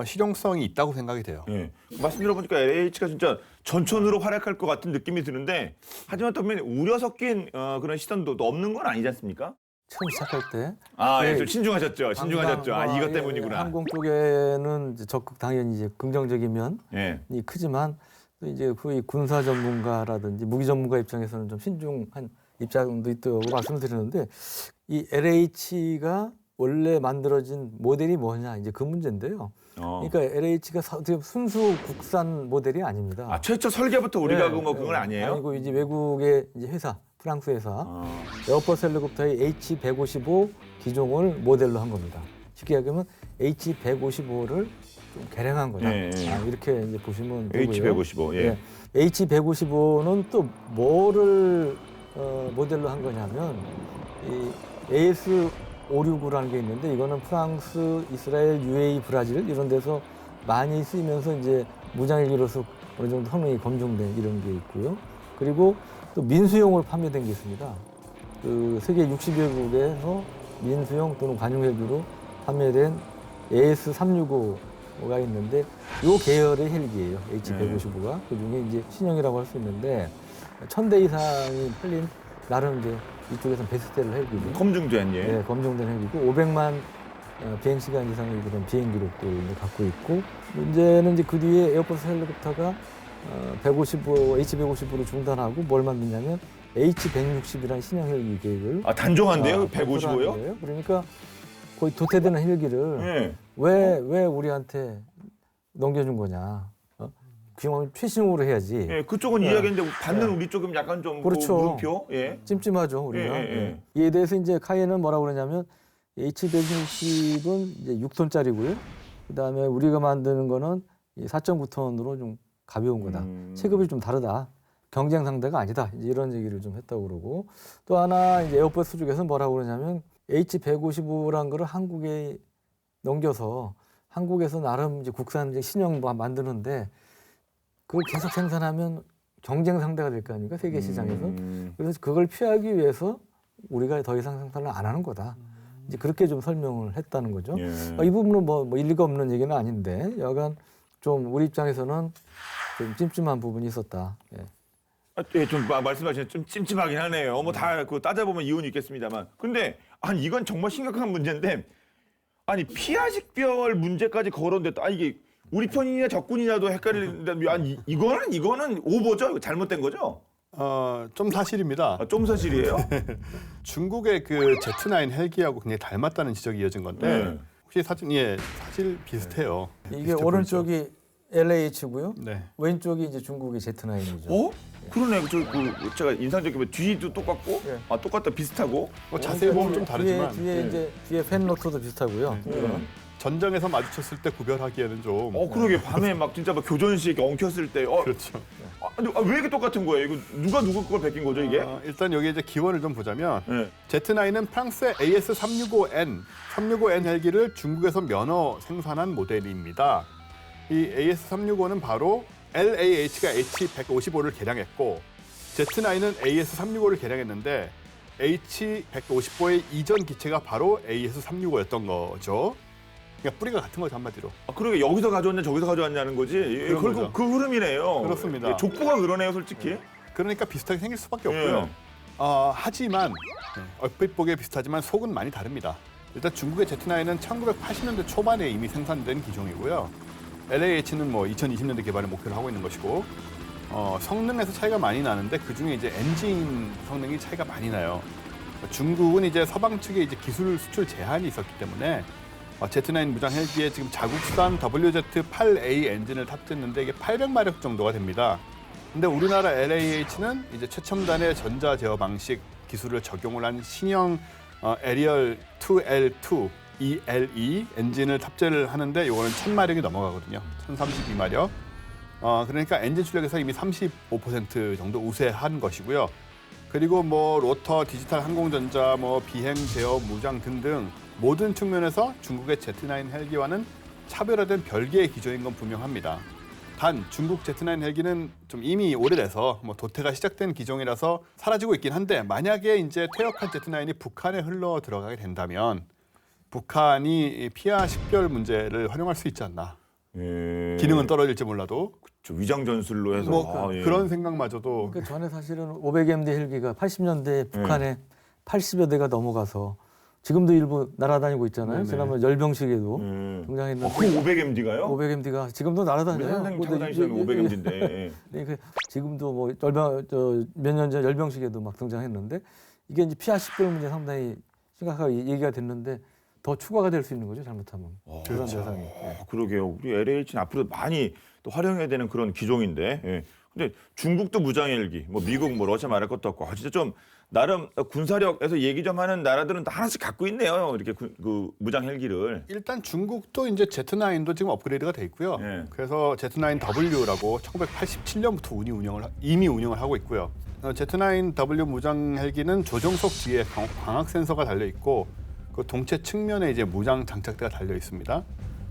Speaker 3: 실용성이 있다고 생각이 돼요.
Speaker 1: 예. 말씀 들어보니까 LH가 진짜 전천으로 활약할 것 같은 느낌이 드는데, 하지만 또 우려 섞인 그런 시선도 또 없는 건 아니지 않습니까?
Speaker 2: 처음 시작할 때
Speaker 1: 예, 좀 신중하셨죠. 이것 때문이구나.
Speaker 2: 항공 쪽에는 이제 적극 당연히 이제 긍정적인 면이
Speaker 1: 예.
Speaker 2: 크지만, 또 이제 거의 군사 전문가라든지 무기 전문가 입장에서는 좀 신중한 입장도 있다고 말씀드리는데, 이 LH가 원래 만들어진 모델이 뭐냐 이제 그 문제인데요. 그러니까 LH가 순수 국산 모델이 아닙니다.
Speaker 1: 최초 설계부터 우리가 그건 아니에요?
Speaker 2: 아니고 이제 외국의 이제 회사, 프랑스 회사 에어버스 헬리콥터의 H155 기종을 모델로 한 겁니다. 쉽게 얘기하면 H155를 좀 개량한 거다. 이렇게 이제 보시면 되고요.
Speaker 1: H155. 예.
Speaker 2: H155는 또 뭐를 모델로 한 거냐면 이 AS569라는 게 있는데, 이거는 프랑스, 이스라엘, UAE, 브라질 이런 데서 많이 쓰이면서 이제 무장헬기로서 어느 정도 성능이 검증된 이런 게 있고요. 그리고 또 민수용으로 판매된 게 있습니다. 그 세계 60여국에서 민수용 또는 관용헬기로 판매된 AS365가 있는데, 이 계열의 헬기예요. H155가. 그중에 이제 신형이라고 할 수 있는데 1,000대 이상이 팔린 나름 이제 이쪽에서는 베스트셀러 헬기고,
Speaker 1: 검증된
Speaker 2: 네, 검증된 헬기고 500만 비행 시간 이상의 그런 비행 기록도 이제 갖고 있고, 문제는 이제 그 뒤에 에어버스 헬리콥터가 155, H155로 중단하고 뭘 만드냐면 H160이라는 신형 헬기 계획을
Speaker 1: 아 단종한대요?
Speaker 2: 발표를
Speaker 1: 155요?
Speaker 2: 하는 거예요. 그러니까 거의 도태되는 헬기를
Speaker 1: 예.
Speaker 2: 왜 우리한테 넘겨준 거냐? 그냥 최신형으로 해야지.
Speaker 1: 예, 그쪽은 이야기인데 받는 우리 쪽은 약간 좀
Speaker 2: 그렇죠.
Speaker 1: 물음표. 예.
Speaker 2: 찜찜하죠, 우리가.
Speaker 1: 예, 예.
Speaker 2: 이에 대해서 이제 카이엔은 뭐라고 그러냐면 H160은 이제 6톤짜리고요. 그다음에 우리가 만드는 거는 4.9톤으로 좀 가벼운 거다. 체급이 좀 다르다. 경쟁 상대가 아니다. 이제 이런 얘기를 좀 했다고 그러고 또 하나 이제 에어버스 쪽에서 뭐라고 그러냐면 H155란 거를 한국에 넘겨서 한국에서 나름 이제 국산 이제 신형 만드는데 그걸 계속 생산하면 경쟁 상대가 될 거 아닙니까? 세계 시장에서. 그래서 그걸 피하기 위해서 우리가 더 이상 생산을 안 하는 거다. 이제 그렇게 좀 설명을 했다는 거죠.
Speaker 1: 예.
Speaker 2: 이 부분은 뭐 일리가 없는 얘기는 아닌데 여간 좀 우리 입장에서는 좀 찜찜한 부분이 있었다. 예.
Speaker 1: 예, 좀 말씀하신 좀 찜찜하긴 하네요. 뭐 다 그 따져보면 이유는 있겠습니다만. 근데 아니 이건 정말 심각한 문제인데 아니 피하 식별 문제까지 거론됐다. 아 이게 우리 편이냐 적군이냐도 헷갈리는데 아니 이거는 오버죠? 이거 잘못된 거죠?
Speaker 3: 좀 사실입니다.
Speaker 1: 아, 좀 사실이에요?
Speaker 3: 중국의 그 Z9 헬기하고 굉장히 닮았다는 지적이 이어진 건데
Speaker 1: 네.
Speaker 3: 혹시 사실 비슷해요.
Speaker 2: 이게
Speaker 3: 비슷해
Speaker 2: 오른쪽이 LH고요.
Speaker 3: 보이죠? 네.
Speaker 2: 왼쪽이 이제 중국의 Z9이죠.
Speaker 1: 어? 그러네. 제가 인상적이면 뒤도 똑같고,
Speaker 2: 예.
Speaker 1: 아 똑같다 비슷하고.
Speaker 3: 자세히 보면 좀 다르지만
Speaker 2: 뒤에 이제 뒤에 팬 로터도 비슷하고요. 이거는.
Speaker 3: 전장에서 마주쳤을 때 구별하기에는 좀
Speaker 1: 그러게 밤에 막 진짜 막 교전식 엉켰을 때,
Speaker 3: 그렇죠.
Speaker 1: 근데 왜 이렇게 똑같은 거예요? 이거 누가 누구 걸 베낀 거죠 이게?
Speaker 3: 일단 여기 이제 기원을 좀 보자면
Speaker 1: 네.
Speaker 3: Z9은 프랑스의 AS365N 헬기를 중국에서 면허 생산한 모델입니다. 이 AS365는 바로 LAH가 H155를 개량했고 Z9은 AS365를 개량했는데 H155의 이전 기체가 바로 AS365였던 거죠. 그러니까 뿌리가 같은 거죠 한마디로.
Speaker 1: 그러게 여기서 가져왔냐 저기서 가져왔냐는 거지.
Speaker 3: 그런
Speaker 1: 결국
Speaker 3: 거죠.
Speaker 1: 그 흐름이네요.
Speaker 3: 그렇습니다.
Speaker 1: 예, 족보가 그러네요, 솔직히.
Speaker 3: 그러니까 비슷하게 생길 수밖에
Speaker 1: 예.
Speaker 3: 없고요. 하지만 얼핏 보기에 비슷하지만 속은 많이 다릅니다. 일단 중국의 Z9은 1980년대 초반에 이미 생산된 기종이고요. LAH는 뭐 2020년대 개발을 목표로 하고 있는 것이고 성능에서 차이가 많이 나는데 그 중에 이제 엔진 성능이 차이가 많이 나요. 중국은 이제 서방 측에 이제 기술 수출 제한이 있었기 때문에 Z9 무장 헬기에 지금 자국산 WZ-8A 엔진을 탑재했는데 이게 800마력 정도가 됩니다. 근데 우리나라 LAH는 이제 최첨단의 전자 제어 방식 기술을 적용을 한 신형 에리얼 2L2 ELE 엔진을 탑재를 하는데 이거는 1000마력이 넘어가거든요. 1032마력. 그러니까 엔진 출력에서 이미 35% 정도 우세한 것이고요. 그리고 뭐 로터, 디지털 항공전자, 뭐 비행 제어, 무장 등등 모든 측면에서 중국의 Z9 헬기와는 차별화된 별개의 기종인 건 분명합니다. 단 중국 Z9 헬기는 좀 이미 오래돼서 뭐 도태가 시작된 기종이라서 사라지고 있긴 한데 만약에 이제 퇴역한 Z9이 북한에 흘러 들어가게 된다면 북한이 피하 식별 문제를 활용할 수 있지 않나.
Speaker 1: 예.
Speaker 3: 기능은 떨어질지 몰라도
Speaker 1: 저 위장 전술로 해서
Speaker 3: 뭐
Speaker 1: 예.
Speaker 3: 그런 생각마저도
Speaker 2: 그 전에 사실은 500MD 헬기가 80년대에 북한에 80여 대가 넘어가서 지금도 일부 날아다니고 있잖아요.
Speaker 3: 네네.
Speaker 2: 지난번 열병식에도
Speaker 1: 그
Speaker 2: 등장했는데
Speaker 1: 500MD가요?
Speaker 2: 500MD가 지금도
Speaker 1: 우리
Speaker 2: 날아다녀요.
Speaker 1: 선생님 타고 다니시는 500MD인데.
Speaker 2: 그 지금도 뭐 몇 년 전 열병식에도 막 등장했는데 이게 이제 피하 식별 문제 상당히 심각하게 얘기가 됐는데 더 추가가 될 수 있는 거죠 잘못하면 그런 대상이.
Speaker 1: 그러게요. 우리 LH는 앞으로 많이 또 활용해야 되는 그런 기종인데. 예. 근데 중국도 무장 헬기, 뭐 미국, 뭐 러시아 말할 것도 없고 진짜 좀 나름 군사력에서 얘기 좀 하는 나라들은 다 하나씩 갖고 있네요. 이렇게 그 무장 헬기를.
Speaker 3: 일단 중국도 이제 Z9도 지금 업그레이드가 돼 있고요.
Speaker 1: 예.
Speaker 3: 그래서 Z9W라고 1987년부터 이미 운영을 하고 있고요. Z9W 무장 헬기는 조종석 뒤에 광학 센서가 달려 있고 그 동체 측면에 이제 무장 장착대가 달려 있습니다.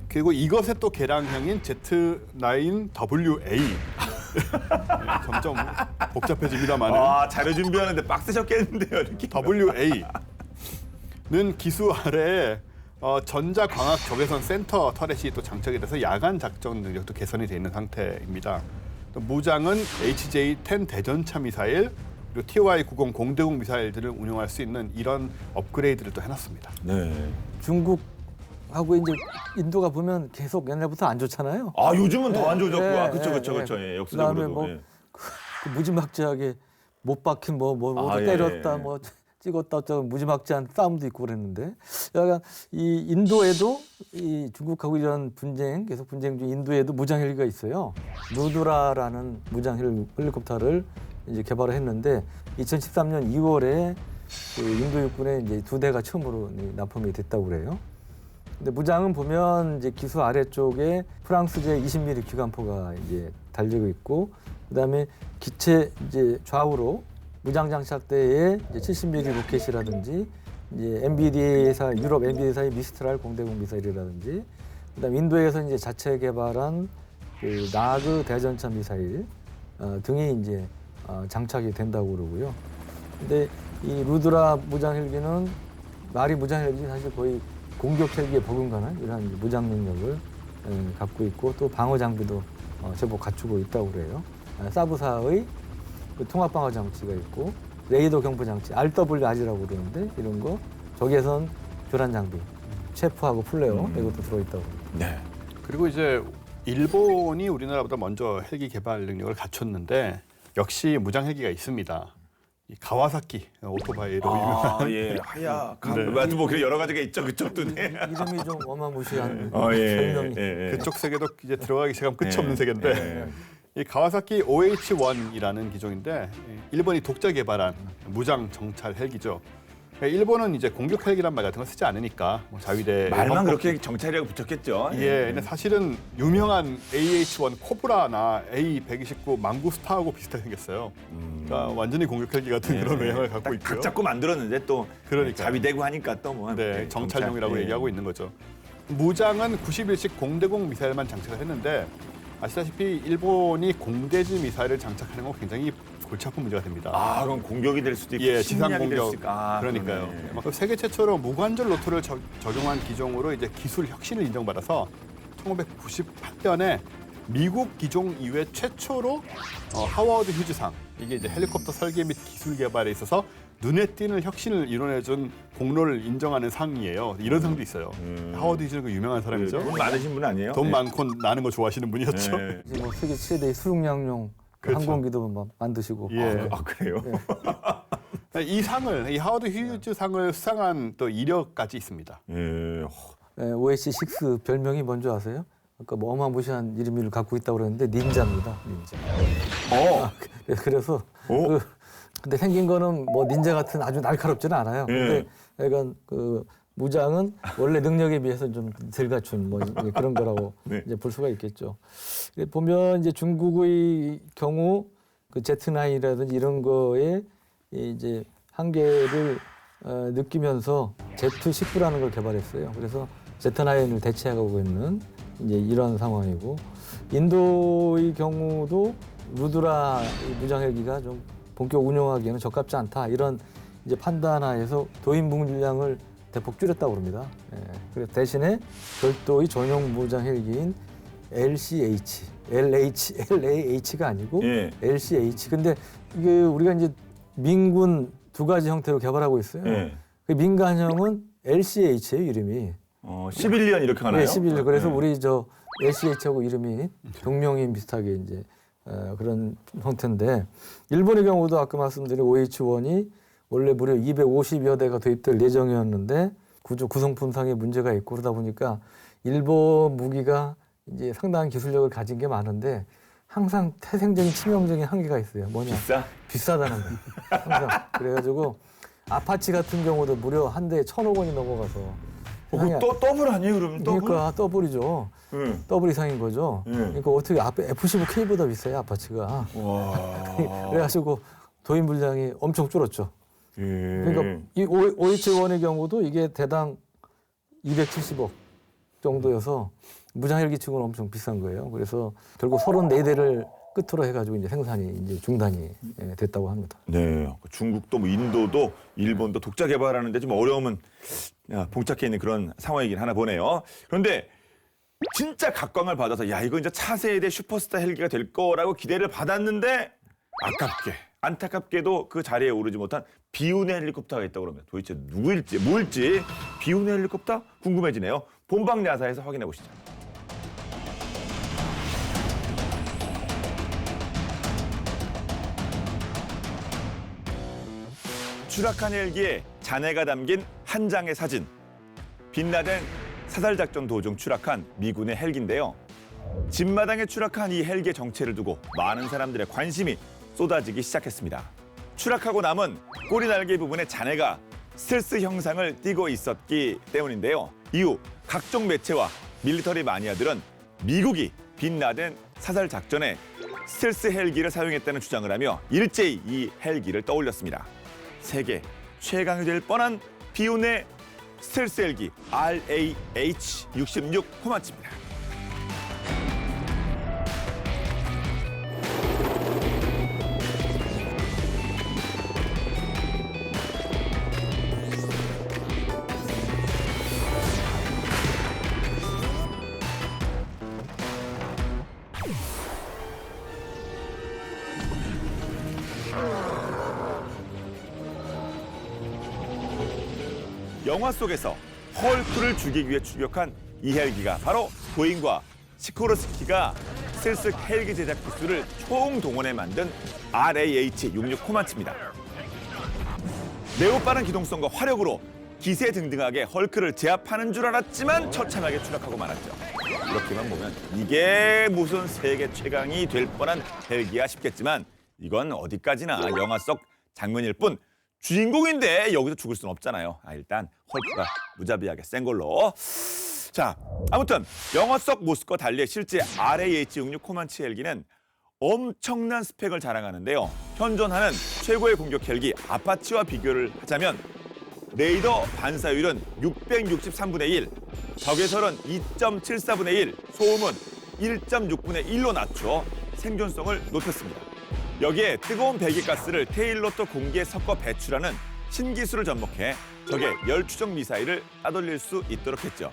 Speaker 3: 그리고 이것의 또 개량형인 Z9WA 점점 복잡해집니다만은
Speaker 1: 자료 준비하는데 빡세셨겠는데요, 이렇게.
Speaker 3: WA는 기수 아래에 전자 광학 적외선 센터 터렛이 또 장착이 돼서 야간 작전 능력도 개선이 돼 있는 상태입니다. 또 무장은 HJ-10 대전차 미사일 그리고 TOI-90 공대공 미사일들을 운용할 수 있는 이런 업그레이드를 또 해놨습니다.
Speaker 1: 네.
Speaker 2: 중국 하고 이제 인도가 보면 계속 옛날부터 안 좋잖아요.
Speaker 1: 아 요즘은 더 안 좋아졌고,
Speaker 2: 예,
Speaker 1: 아 그렇죠,
Speaker 2: 예,
Speaker 1: 그렇죠,
Speaker 2: 예.
Speaker 1: 그렇죠. 예,
Speaker 2: 그다음에
Speaker 1: 역사적으로도.
Speaker 2: 뭐
Speaker 1: 예.
Speaker 2: 그 무지막지하게 못 박힌 뭐
Speaker 1: 아,
Speaker 2: 때렸다
Speaker 1: 예.
Speaker 2: 뭐 찍었다 어쩌고 무지막지한 싸움도 있고 그랬는데 약간 이 인도에도 이 중국하고 이런 분쟁 계속 분쟁 중 인도에도 무장 헬기가 있어요. 누드라라는 무장 헬리콥터를 이제 개발을 했는데 2013년 2월에 그 인도 육군에 이제 2대가 처음으로 납품이 됐다고 그래요. 근데 무장은 보면 이제 기수 아래쪽에 프랑스제 20mm 기관포가 이제 달리고 있고, 그다음에 기체 이제 좌우로 무장 장착 때에 이제 70mm 로켓이라든지 이제 MBD사 유럽 MBD사의 미스트랄 공대공 미사일이라든지, 그다음 인도에서 이제 자체 개발한 그 나그 대전차 미사일 등이 이제 장착이 된다고 그러고요. 근데 이 루드라 무장 헬기는 말이 무장 헬기 사실 거의 공격 헬기에 버금가는 이러한 무장 능력을 갖고 있고 또 방어 장비도 제법 갖추고 있다고 그래요. 사브사의 그 통합 방어 장치가 있고 레이더 경보 장치 RWR이라고 그러는데 이런 거 적외선 교란 장비 체프하고 플레어 이것도 들어있다고 합니다.
Speaker 1: 네.
Speaker 3: 그리고 이제 일본이 우리나라보다 먼저 헬기 개발 능력을 갖췄는데 역시 무장 헬기가 있습니다. 이 가와사키 오토바이로 유명한.
Speaker 1: 예, 하야카.
Speaker 3: 네.
Speaker 1: 네. 뭐 그래 여러 가지가 있죠, 그쪽도. 네.
Speaker 2: 이름이 좀 어마무시한
Speaker 1: 예,
Speaker 2: 별명이.
Speaker 1: 예.
Speaker 3: 그쪽 세계도 이제 들어가기 시작하면 끝이
Speaker 1: 예,
Speaker 3: 없는 세계인데
Speaker 1: 예.
Speaker 3: 이 가와사키 OH-1이라는 기종인데 일본이 독자 개발한 무장 정찰 헬기죠. 일본은 이제 공격 헬기란 말 같은 거 쓰지 않으니까 뭐 자위대
Speaker 1: 말만 그렇게 정찰이라고 붙였겠죠.
Speaker 3: 예, 근데 사실은 유명한 AH-1 코브라나 A-129 망구스타하고 비슷하게 생겼어요. 그러니까 완전히 공격 헬기 같은 그런 외형을 갖고 있고요.
Speaker 1: 각 잡고 만들었는데 또
Speaker 3: 그러니까요.
Speaker 1: 자위대고 하니까 또 뭐.
Speaker 3: 네, 정찰용이라고
Speaker 1: 예.
Speaker 3: 얘기하고 있는 거죠. 무장은 91식 공대공 미사일만 장착을 했는데 아시다시피 일본이 공대지 미사일을 장착하는 건 굉장히 골치 아픈 문제가 됩니다.
Speaker 1: 아, 그럼 공격이 될 수도 있고
Speaker 3: 예, 지상
Speaker 1: 침략이 될
Speaker 3: 공격.
Speaker 1: 수도 있고. 아,
Speaker 3: 그러니까요.
Speaker 1: 그러네.
Speaker 3: 그 세계 최초로 무관절 로터를 적용한 기종으로 이제 기술 혁신을 인정받아서 1998년에 미국 기종 이외 최초로 하워드 휴즈상, 이게 이제 헬리콥터 설계 및 기술 개발에 있어서 눈에 띄는 혁신을 이뤄내준 공로를 인정하는 상이에요. 이런 상도 있어요. 하워드 휴즈는 그 유명한 사람이죠.
Speaker 1: 돈 많으신 분 아니에요?
Speaker 3: 돈
Speaker 1: 네.
Speaker 3: 많고 나는 거 좋아하시는 분이었죠.
Speaker 1: 네.
Speaker 2: 이제 뭐 세계 최대의 수륙량용
Speaker 3: 그렇죠.
Speaker 2: 항공기도 막 만드시고.
Speaker 3: 예.
Speaker 1: 아, 그래요?
Speaker 3: 이 상을, 이 하워드 휴즈 상을 수상한 또 이력까지 있습니다.
Speaker 1: 예.
Speaker 2: OH-6 별명이 뭔지 아세요? 아까 뭐 어마무시한 이름을 갖고 있다고 그랬는데 닌자입니다. 닌자. 그래서 근데 생긴 거는 뭐 닌자 같은 아주 날카롭지는 않아요. 근데 약간 그 무장은 원래 능력에 비해서 좀 덜 갖춘 뭐 그런 거라고
Speaker 1: 네.
Speaker 2: 이제 볼 수가 있겠죠. 보면 이제 중국의 경우 그 Z9이라든지 이런 거에 이제 한계를 느끼면서 Z19라는 걸 개발했어요. 그래서 Z9을 대체하고 있는 이제 이런 상황이고, 인도의 경우도 루드라 무장 헬기가 좀 본격 운용하기에는 적합지 않다 이런 이제 판단하에서 도입 물량을 대폭 줄였다고 합니다. 예. 그래서 대신에 별도의 전용 무장 헬기인 LAH가 아니고
Speaker 1: 예.
Speaker 2: LCH. 근데 이게 우리가 이제 민군 두 가지 형태로 개발하고 있어요.
Speaker 1: 예.
Speaker 2: 그 민간형은 LCH예요, 이름이.
Speaker 1: 11년 이렇게 가나요?
Speaker 2: 네, 11년. 그래서
Speaker 1: 예.
Speaker 2: 우리 저 LCH하고 이름이 동명이인 비슷하게 이제 그런 형태인데, 일본의 경우도 아까 말씀드린 OH-1이 원래 무려 250여 대가 도입될 예정이었는데 구성품상의 문제가 있고 그러다 보니까 일본 무기가 이제 상당한 기술력을 가진 게 많은데 항상 태생적인 치명적인 한계가 있어요. 뭐냐? 비싸다는 거. 항상. 그래가지고 아파치 같은 경우도 무려 한 대에 1,000억 원이 넘어가서.
Speaker 1: 그거 더블 아니에요, 그러면? 더블?
Speaker 2: 그러니까 더블이죠.
Speaker 1: 응.
Speaker 2: 더블 이상인 거죠. 그러니까 어떻게 앞에 F-15K보다 비싸요, 아파치가.
Speaker 1: 와.
Speaker 2: 그래가지고 도입 물량이 엄청 줄었죠.
Speaker 1: 예.
Speaker 2: 그러니까 이 OH-1의 경우도 이게 대당 270억 정도여서 무장 헬기 치고는 엄청 비싼 거예요. 그래서 결국 34대를 끝으로 해가지고 이제 생산이 이제 중단이 됐다고 합니다.
Speaker 1: 네, 중국도 뭐 인도도 일본도 독자 개발하는데 좀 어려움은 봉착해 있는 그런 상황이긴 하나 보네요. 그런데 진짜 각광을 받아서 야 이거 이제 차세대 슈퍼스타 헬기가 될 거라고 기대를 받았는데 아깝게 안타깝게도 그 자리에 오르지 못한 비운의 헬리콥터가 있다고 그러면 도대체 누구일지 뭘지 비운의 헬리콥터 궁금해지네요. 본방 야사에서 확인해 보시죠. 추락한 헬기에 잔해가 담긴 한 장의 사진. 빈라덴 사살작전 도중 추락한 미군의 헬기인데요. 집마당에 추락한 이 헬기의 정체를 두고 많은 사람들의 관심이 쏟아지기 시작했습니다. 추락하고 남은 꼬리 날개 부분에 잔해가 스텔스 형상을 띠고 있었기 때문인데요. 이후 각종 매체와 밀리터리 마니아들은 미국이 빈라덴 사살 작전에 스텔스 헬기를 사용했다는 주장을 하며 일제히 이 헬기를 떠올렸습니다. 세계 최강이 될 뻔한 비운의 스텔스 헬기 RAH-66 코만치입니다. 영화 속에서 헐크를 죽이기 위해 출격한 이 헬기가 바로 보잉과 시코르스키가 스텔스 헬기 제작 기술을 총동원해 만든 RAH-66 코만치입니다. 매우 빠른 기동성과 화력으로 기세등등하게 헐크를 제압하는 줄 알았지만 처참하게 추락하고 말았죠. 이렇게만 보면 이게 무슨 세계 최강이 될 뻔한 헬기야 싶겠지만 이건 어디까지나 영화 속 장면일 뿐 주인공인데 여기서 죽을 수는 없잖아요. 일단 헐크가 무자비하게 센 걸로. 자, 아무튼 영화 속 모습과 달리 실제 RAH-66 코만치 헬기는 엄청난 스펙을 자랑하는데요. 현존하는 최고의 공격 헬기 아파치와 비교를 하자면 레이더 반사율은 663분의 1, 적외선은 2.74분의 1, 소음은 1.6분의 1로 낮춰 생존성을 높였습니다. 여기에 뜨거운 배기가스를 테일로터 공기에 섞어 배출하는 신기술을 접목해 적의 열 추적 미사일을 따돌릴 수 있도록 했죠.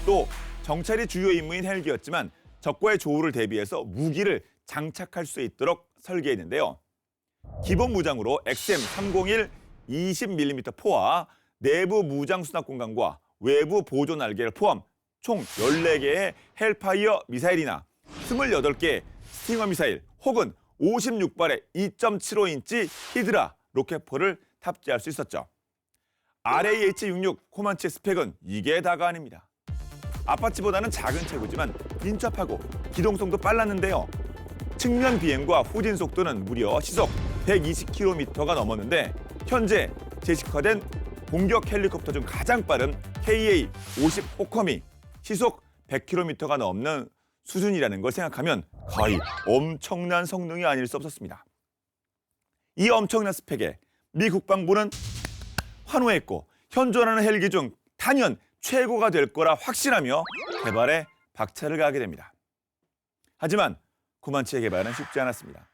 Speaker 1: 또 정찰이 주요 임무인 헬기였지만 적과의 조우를 대비해서 무기를 장착할 수 있도록 설계했는데요. 기본 무장으로 XM301 20mm 포와 내부 무장 수납 공간과 외부 보조 날개를 포함 총 14개의 헬파이어 미사일이나 28개의 스팅어 미사일 혹은 56발의 2.75인치 히드라 로켓포를 탑재할 수 있었죠. RAH-66 코만치의 스펙은 이게 다가 아닙니다. 아파치보다는 작은 체구지만 민첩하고 기동성도 빨랐는데요. 측면 비행과 후진 속도는 무려 시속 120km가 넘었는데 현재 제식화된 공격 헬리콥터 중 가장 빠른 KA-50 호커미 시속 100km가 넘는 수준이라는 걸 생각하면 거의 엄청난 성능이 아닐 수 없었습니다. 이 엄청난 스펙에 미 국방부는 환호했고 현존하는 헬기 중 단연 최고가 될 거라 확신하며 개발에 박차를 가하게 됩니다. 하지만 코만치의 개발은 쉽지 않았습니다.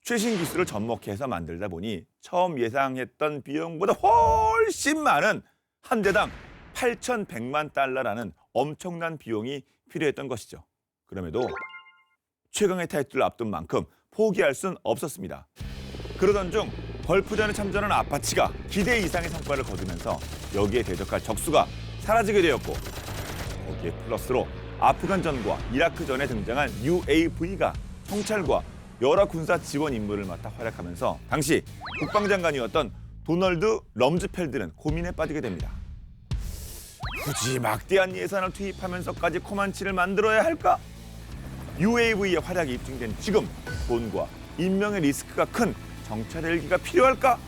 Speaker 1: 최신 기술을 접목해서 만들다 보니 처음 예상했던 비용보다 훨씬 많은 한 대당 8,100만 달러라는 엄청난 비용이 필요했던 것이죠. 그럼에도 최강의 타이틀을 앞둔 만큼 포기할 순 없었습니다. 그러던 중 걸프전에 참전한 아파치가 기대 이상의 성과를 거두면서 여기에 대적할 적수가 사라지게 되었고 거기에 플러스로 아프간전과 이라크전에 등장한 UAV가 통찰과 여러 군사 지원 임무를 맡아 활약하면서 당시 국방장관이었던 도널드 럼즈펠드는 고민에 빠지게 됩니다. 굳이 막대한 예산을 투입하면서까지 코만치를 만들어야 할까? UAV의 활약이 입증된 지금 돈과 인명의 리스크가 큰 정찰 헬기가 필요할까?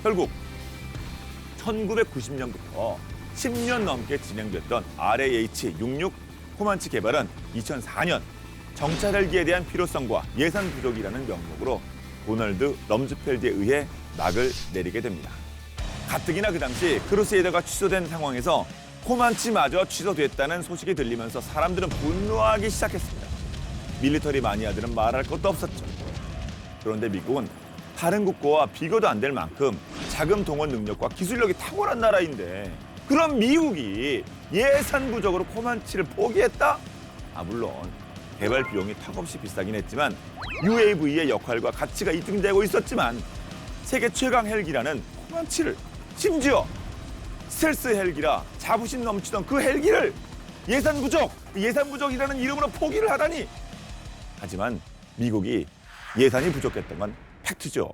Speaker 1: 결국 1990년부터 10년 넘게 진행됐던 RAH-66 코만치 개발은 2004년 정찰 헬기에 대한 필요성과 예산 부족이라는 명목으로 도널드 럼즈펠드에 의해 막을 내리게 됩니다. 가뜩이나 그 당시 크루세이더가 취소된 상황에서 코만치마저 취소됐다는 소식이 들리면서 사람들은 분노하기 시작했습니다. 밀리터리 마니아들은 말할 것도 없었죠. 그런데 미국은 다른 국가와 비교도 안 될 만큼 자금 동원 능력과 기술력이 탁월한 나라인데 그럼 미국이 예산 부족으로 코만치를 포기했다? 물론 개발 비용이 턱없이 비싸긴 했지만 UAV의 역할과 가치가 입증되고 있었지만 세계 최강 헬기라는 코만치를 심지어 스텔스 헬기라 자부심 넘치던 그 헬기를 예산 부족이라는 이름으로 포기를 하다니. 하지만 미국이 예산이 부족했던 건 팩트죠.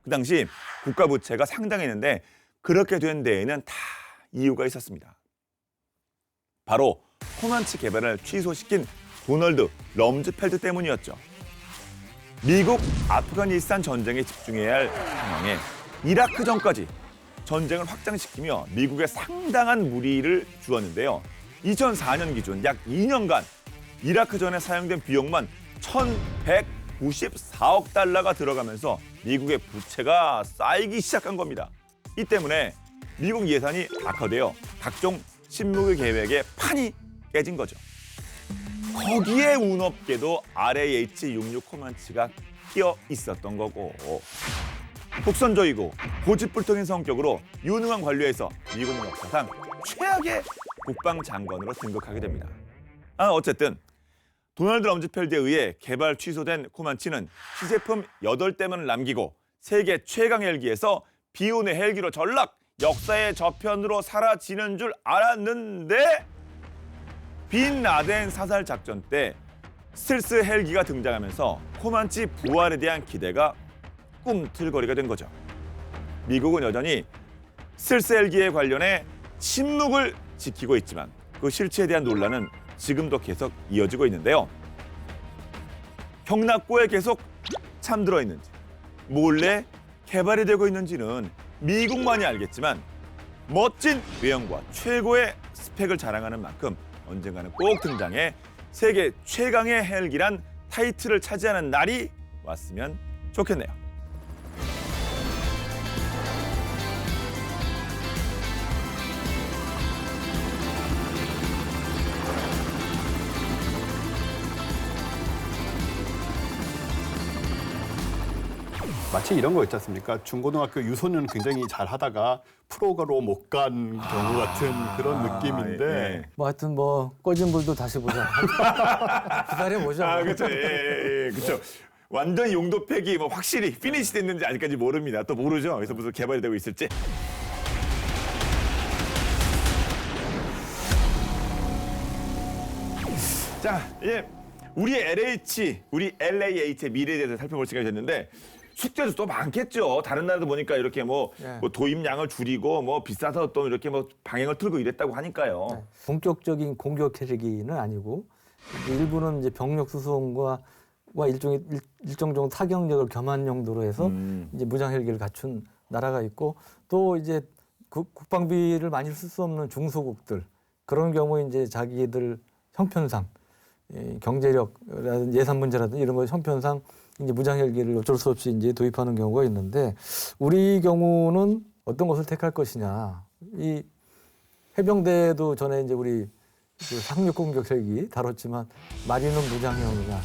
Speaker 1: 그 당시 국가 부채가 상당했는데 그렇게 된 데에는 다 이유가 있었습니다. 바로 코만치 개발을 취소시킨 도널드 럼즈펠드 때문이었죠. 미국 아프가니스탄 전쟁에 집중해야 할 상황에 이라크 전까지 전쟁을 확장시키며 미국에 상당한 무리를 주었는데요. 2004년 기준 약 2년간 이라크전에 사용된 비용만 1,194억 달러가 들어가면서 미국의 부채가 쌓이기 시작한 겁니다. 이 때문에 미국 예산이 악화되어 각종 침묵의 계획에 판이 깨진 거죠. 거기에 운 없게도 RAH-66 코만치가 끼어 있었던 거고, 독선적이고 고집불통인 성격으로 유능한 관료에서 미국 역사상 최악의 국방장관으로 등극하게 됩니다. 어쨌든 도널드 럼즈펠드에 의해 개발 취소된 코만치는 시제품 8대만을 남기고 세계 최강 헬기에서 비운의 헬기로 전락, 역사의 저편으로 사라지는 줄 알았는데 빈 라덴 사살 작전 때 스텔스 헬기가 등장하면서 코만치 부활에 대한 기대가 꿈틀거리가 된 거죠. 미국은 여전히 스텔스 헬기에 관련해 침묵을 지키고 있지만 그 실체에 대한 논란은 지금도 계속 이어지고 있는데요. 경납고에 계속 참들어 있는지 몰래 개발이 되고 있는지는 미국만이 알겠지만 멋진 외형과 최고의 스펙을 자랑하는 만큼 언젠가는 꼭 등장해 세계 최강의 헬기란 타이틀을 차지하는 날이 왔으면 좋겠네요.
Speaker 3: 마치 이런 거 있지 않습니까? 중고등학교 유소년 굉장히 잘하다가 프로가로 못 간 경우 같은 그런 느낌인데
Speaker 1: 예.
Speaker 2: 뭐 하여튼 뭐 꺼진 불도 다시 보자. 기다려 보자.
Speaker 1: 그렇죠. 그렇죠. 완전히 용도팩이 뭐 확실히 피니시 됐는지 아직까지 모릅니다. 또 모르죠. 그래서 무슨 개발이 되고 있을지. 자, 우리 LAH의 미래에 대해서 살펴볼 시간이 됐는데 숙제도 또 많겠죠. 다른 나라도 보니까 이렇게 뭐 도입량을 줄이고 뭐 비싸서 또 이렇게 뭐 방향을 틀고 이랬다고 하니까요.
Speaker 2: 본격적인 공격 헬기는 아니고 일부는 이제 병력 수송과 일정 정도 타격력을 겸한 용도로 해서 이제 무장 헬기를 갖춘 나라가 있고 또 이제 국방비를 많이 쓸 수 없는 중소국들 그런 경우에 이제 자기들 형편상 경제력이라든지 예산 문제라든지 이런 거 형편상 이제 무장 헬기를 어쩔 수 없이 이제 도입하는 경우가 있는데 우리 경우는 어떤 것을 택할 것이냐. 이 해병대도 전에 이제 우리 그 상륙 공격 헬기 다뤘지만 마리는 무장형이냐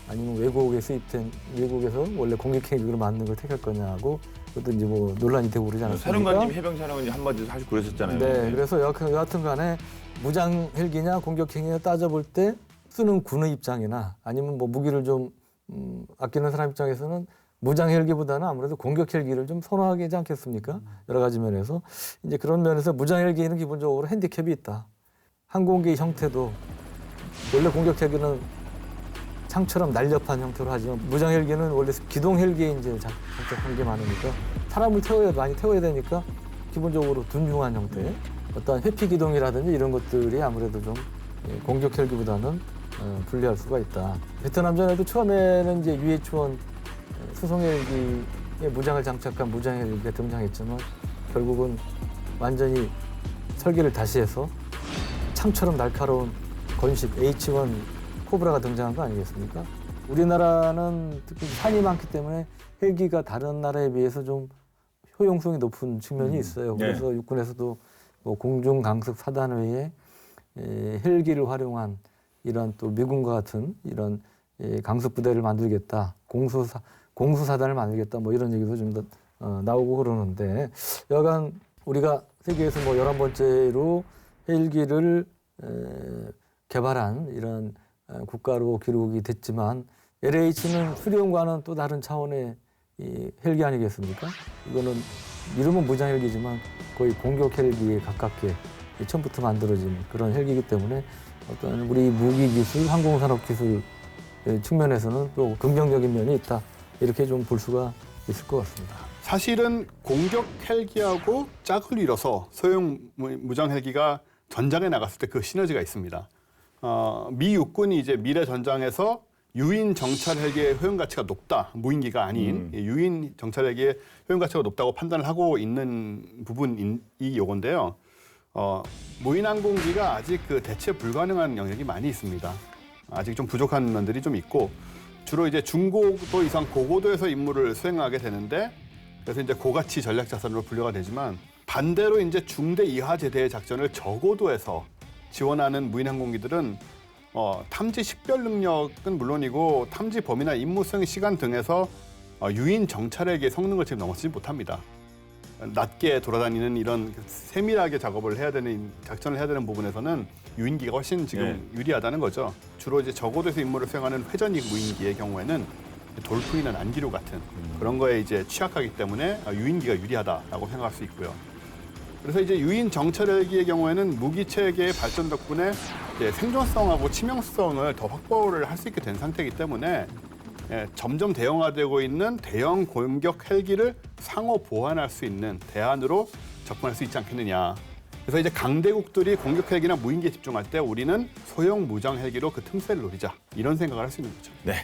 Speaker 2: 아니면 외국에서 원래 공격 헬기로 만든 걸 택할 거냐고 그것도 이제 뭐 논란이 되고 그러지 않았습니까?
Speaker 1: 사령관님 해병사령관님 한마디 사실 그러셨잖아요.
Speaker 2: 네, 그래서 여하튼간에 무장 헬기냐 공격 헬기냐 따져볼 때 쓰는 군의 입장이나 아니면 뭐 무기를 좀 아끼는 사람 입장에서는 무장 헬기보다는 아무래도 공격 헬기를 좀 선호하게 하지 않겠습니까? 여러 가지 면에서 이제 그런 면에서 무장 헬기에는 기본적으로 핸디캡이 있다. 항공기 형태도 원래 공격 헬기는 창처럼 날렵한 형태로 하지만 무장 헬기는 원래 기동 헬기에 이제 장착한 게 많으니까 사람을 많이 태워야 되니까 기본적으로 둔중한 형태, 어떤 회피 기동이라든지 이런 것들이 아무래도 좀 공격 헬기보다는 불리할 수가 있다. 베트남전에도 처음에는 이제 UH-1 수송 헬기에 무장을 장착한 무장 헬기가 등장했지만 결국은 완전히 설계를 다시 해서 창처럼 날카로운 건식 H-1 코브라가 등장한 거 아니겠습니까? 우리나라는 특히 산이 많기 때문에 헬기가 다른 나라에 비해서 좀 효용성이 높은 측면이 있어요. 그래서 육군에서도 뭐 공중 강습 사단회에 헬기를 활용한 이런 또 미군과 같은 이런 강습 부대를 만들겠다, 공수사단을 만들겠다, 뭐 이런 얘기도 좀 더 나오고 그러는데 여간 우리가 세계에서 뭐 11번째로 헬기를 개발한 이런 국가로 기록이 됐지만 LH는 수령과는 또 다른 차원의 이 헬기 아니겠습니까? 이거는 이름은 무장 헬기지만 거의 공격 헬기에 가깝게 처음부터 만들어진 그런 헬기이기 때문에 어떤 우리 무기 기술, 항공산업 기술 측면에서는 또 긍정적인 면이 있다. 이렇게 좀 볼 수가 있을 것 같습니다.
Speaker 3: 사실은 공격 헬기하고 짝을 이뤄서 소형 무장 헬기가 전장에 나갔을 때 그 시너지가 있습니다. 미 육군이 이제 미래 전장에서 유인 정찰 헬기의 효용 가치가 높다, 무인기가 아닌 유인 정찰 헬기의 효용 가치가 높다고 판단을 하고 있는 부분이 요건데요. 무인 항공기가 아직 그 대체 불가능한 영역이 많이 있습니다. 아직 좀 부족한 면들이 좀 있고 주로 이제 중고도 이상 고고도에서 임무를 수행하게 되는데 그래서 이제 고가치 전략 자산으로 분류가 되지만 반대로 이제 중대 이하 제대의 작전을 저고도에서 지원하는 무인 항공기들은 탐지 식별 능력은 물론이고 탐지 범위나 임무 수행 시간 등에서 유인 정찰에게 성능을 지금 넘어서지 못합니다. 낮게 돌아다니는 이런 세밀하게 작업을 해야 되는 작전을 해야 되는 부분에서는 유인기가 훨씬 지금 유리하다는 거죠. 주로 이제 저고도에서 임무를 수행하는 회전익 무인기의 경우에는 돌풍이나 난기류 같은 그런 거에 이제 취약하기 때문에 유인기가 유리하다라고 생각할 수 있고요. 그래서 이제 유인 정찰 헬기의 경우에는 무기 체계의 발전 덕분에 이제 생존성하고 치명성을 더 확보를 할 수 있게 된 상태이기 때문에 점점 대형화되고 있는 대형 공격 헬기를 상호 보완할 수 있는 대안으로 접근할 수 있지 않겠느냐. 그래서 이제 강대국들이 공격 헬기나 무인기에 집중할 때 우리는 소형 무장 헬기로 그 틈새를 노리자. 이런 생각을 할 수 있는 거죠.
Speaker 1: 네.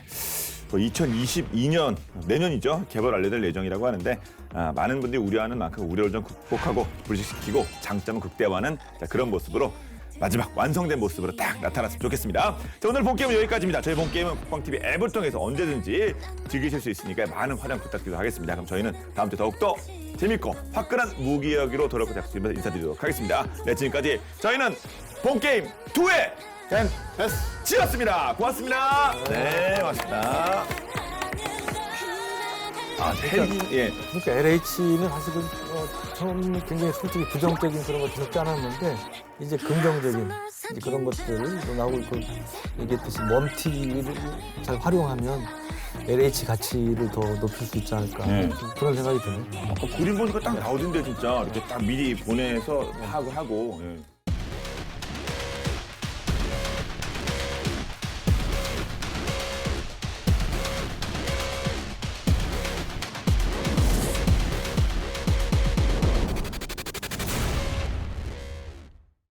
Speaker 1: 2022년 내년이죠. 개발 완료될 예정이라고 하는데 많은 분들이 우려하는 만큼 우려를 좀 극복하고 불식시키고 장점을 극대화하는 그런 모습으로 마지막 완성된 모습으로 딱 나타났으면 좋겠습니다. 자, 오늘 본게임은 여기까지입니다. 저희 본게임은 국방TV 앱을 통해서 언제든지 즐기실 수 있으니까 많은 활용 부탁드리도록 하겠습니다. 그럼 저희는 다음 주에 더욱더 재밌고 화끈한 무기여기로 돌아올 것 같습니다. 인사드리도록 하겠습니다. 네, 지금까지 저희는 본게임 2의 지였습니다. 고맙습니다. 네, 고맙습니다. 헬기, 예.
Speaker 2: 그러니까 LH는 사실은 처음 굉장히 솔직히 부정적인 그런 걸 적지 않았는데 이제 긍정적인 이제 그런 것들을 나오고 있고 얘기했듯이 먼티를 잘 활용하면 LH 가치를 더 높일 수 있지 않을까 그런 생각이 드네요.
Speaker 1: 그림 보니까 딱 나오던데 진짜 이렇게 딱 미리 보내서 하고. 예.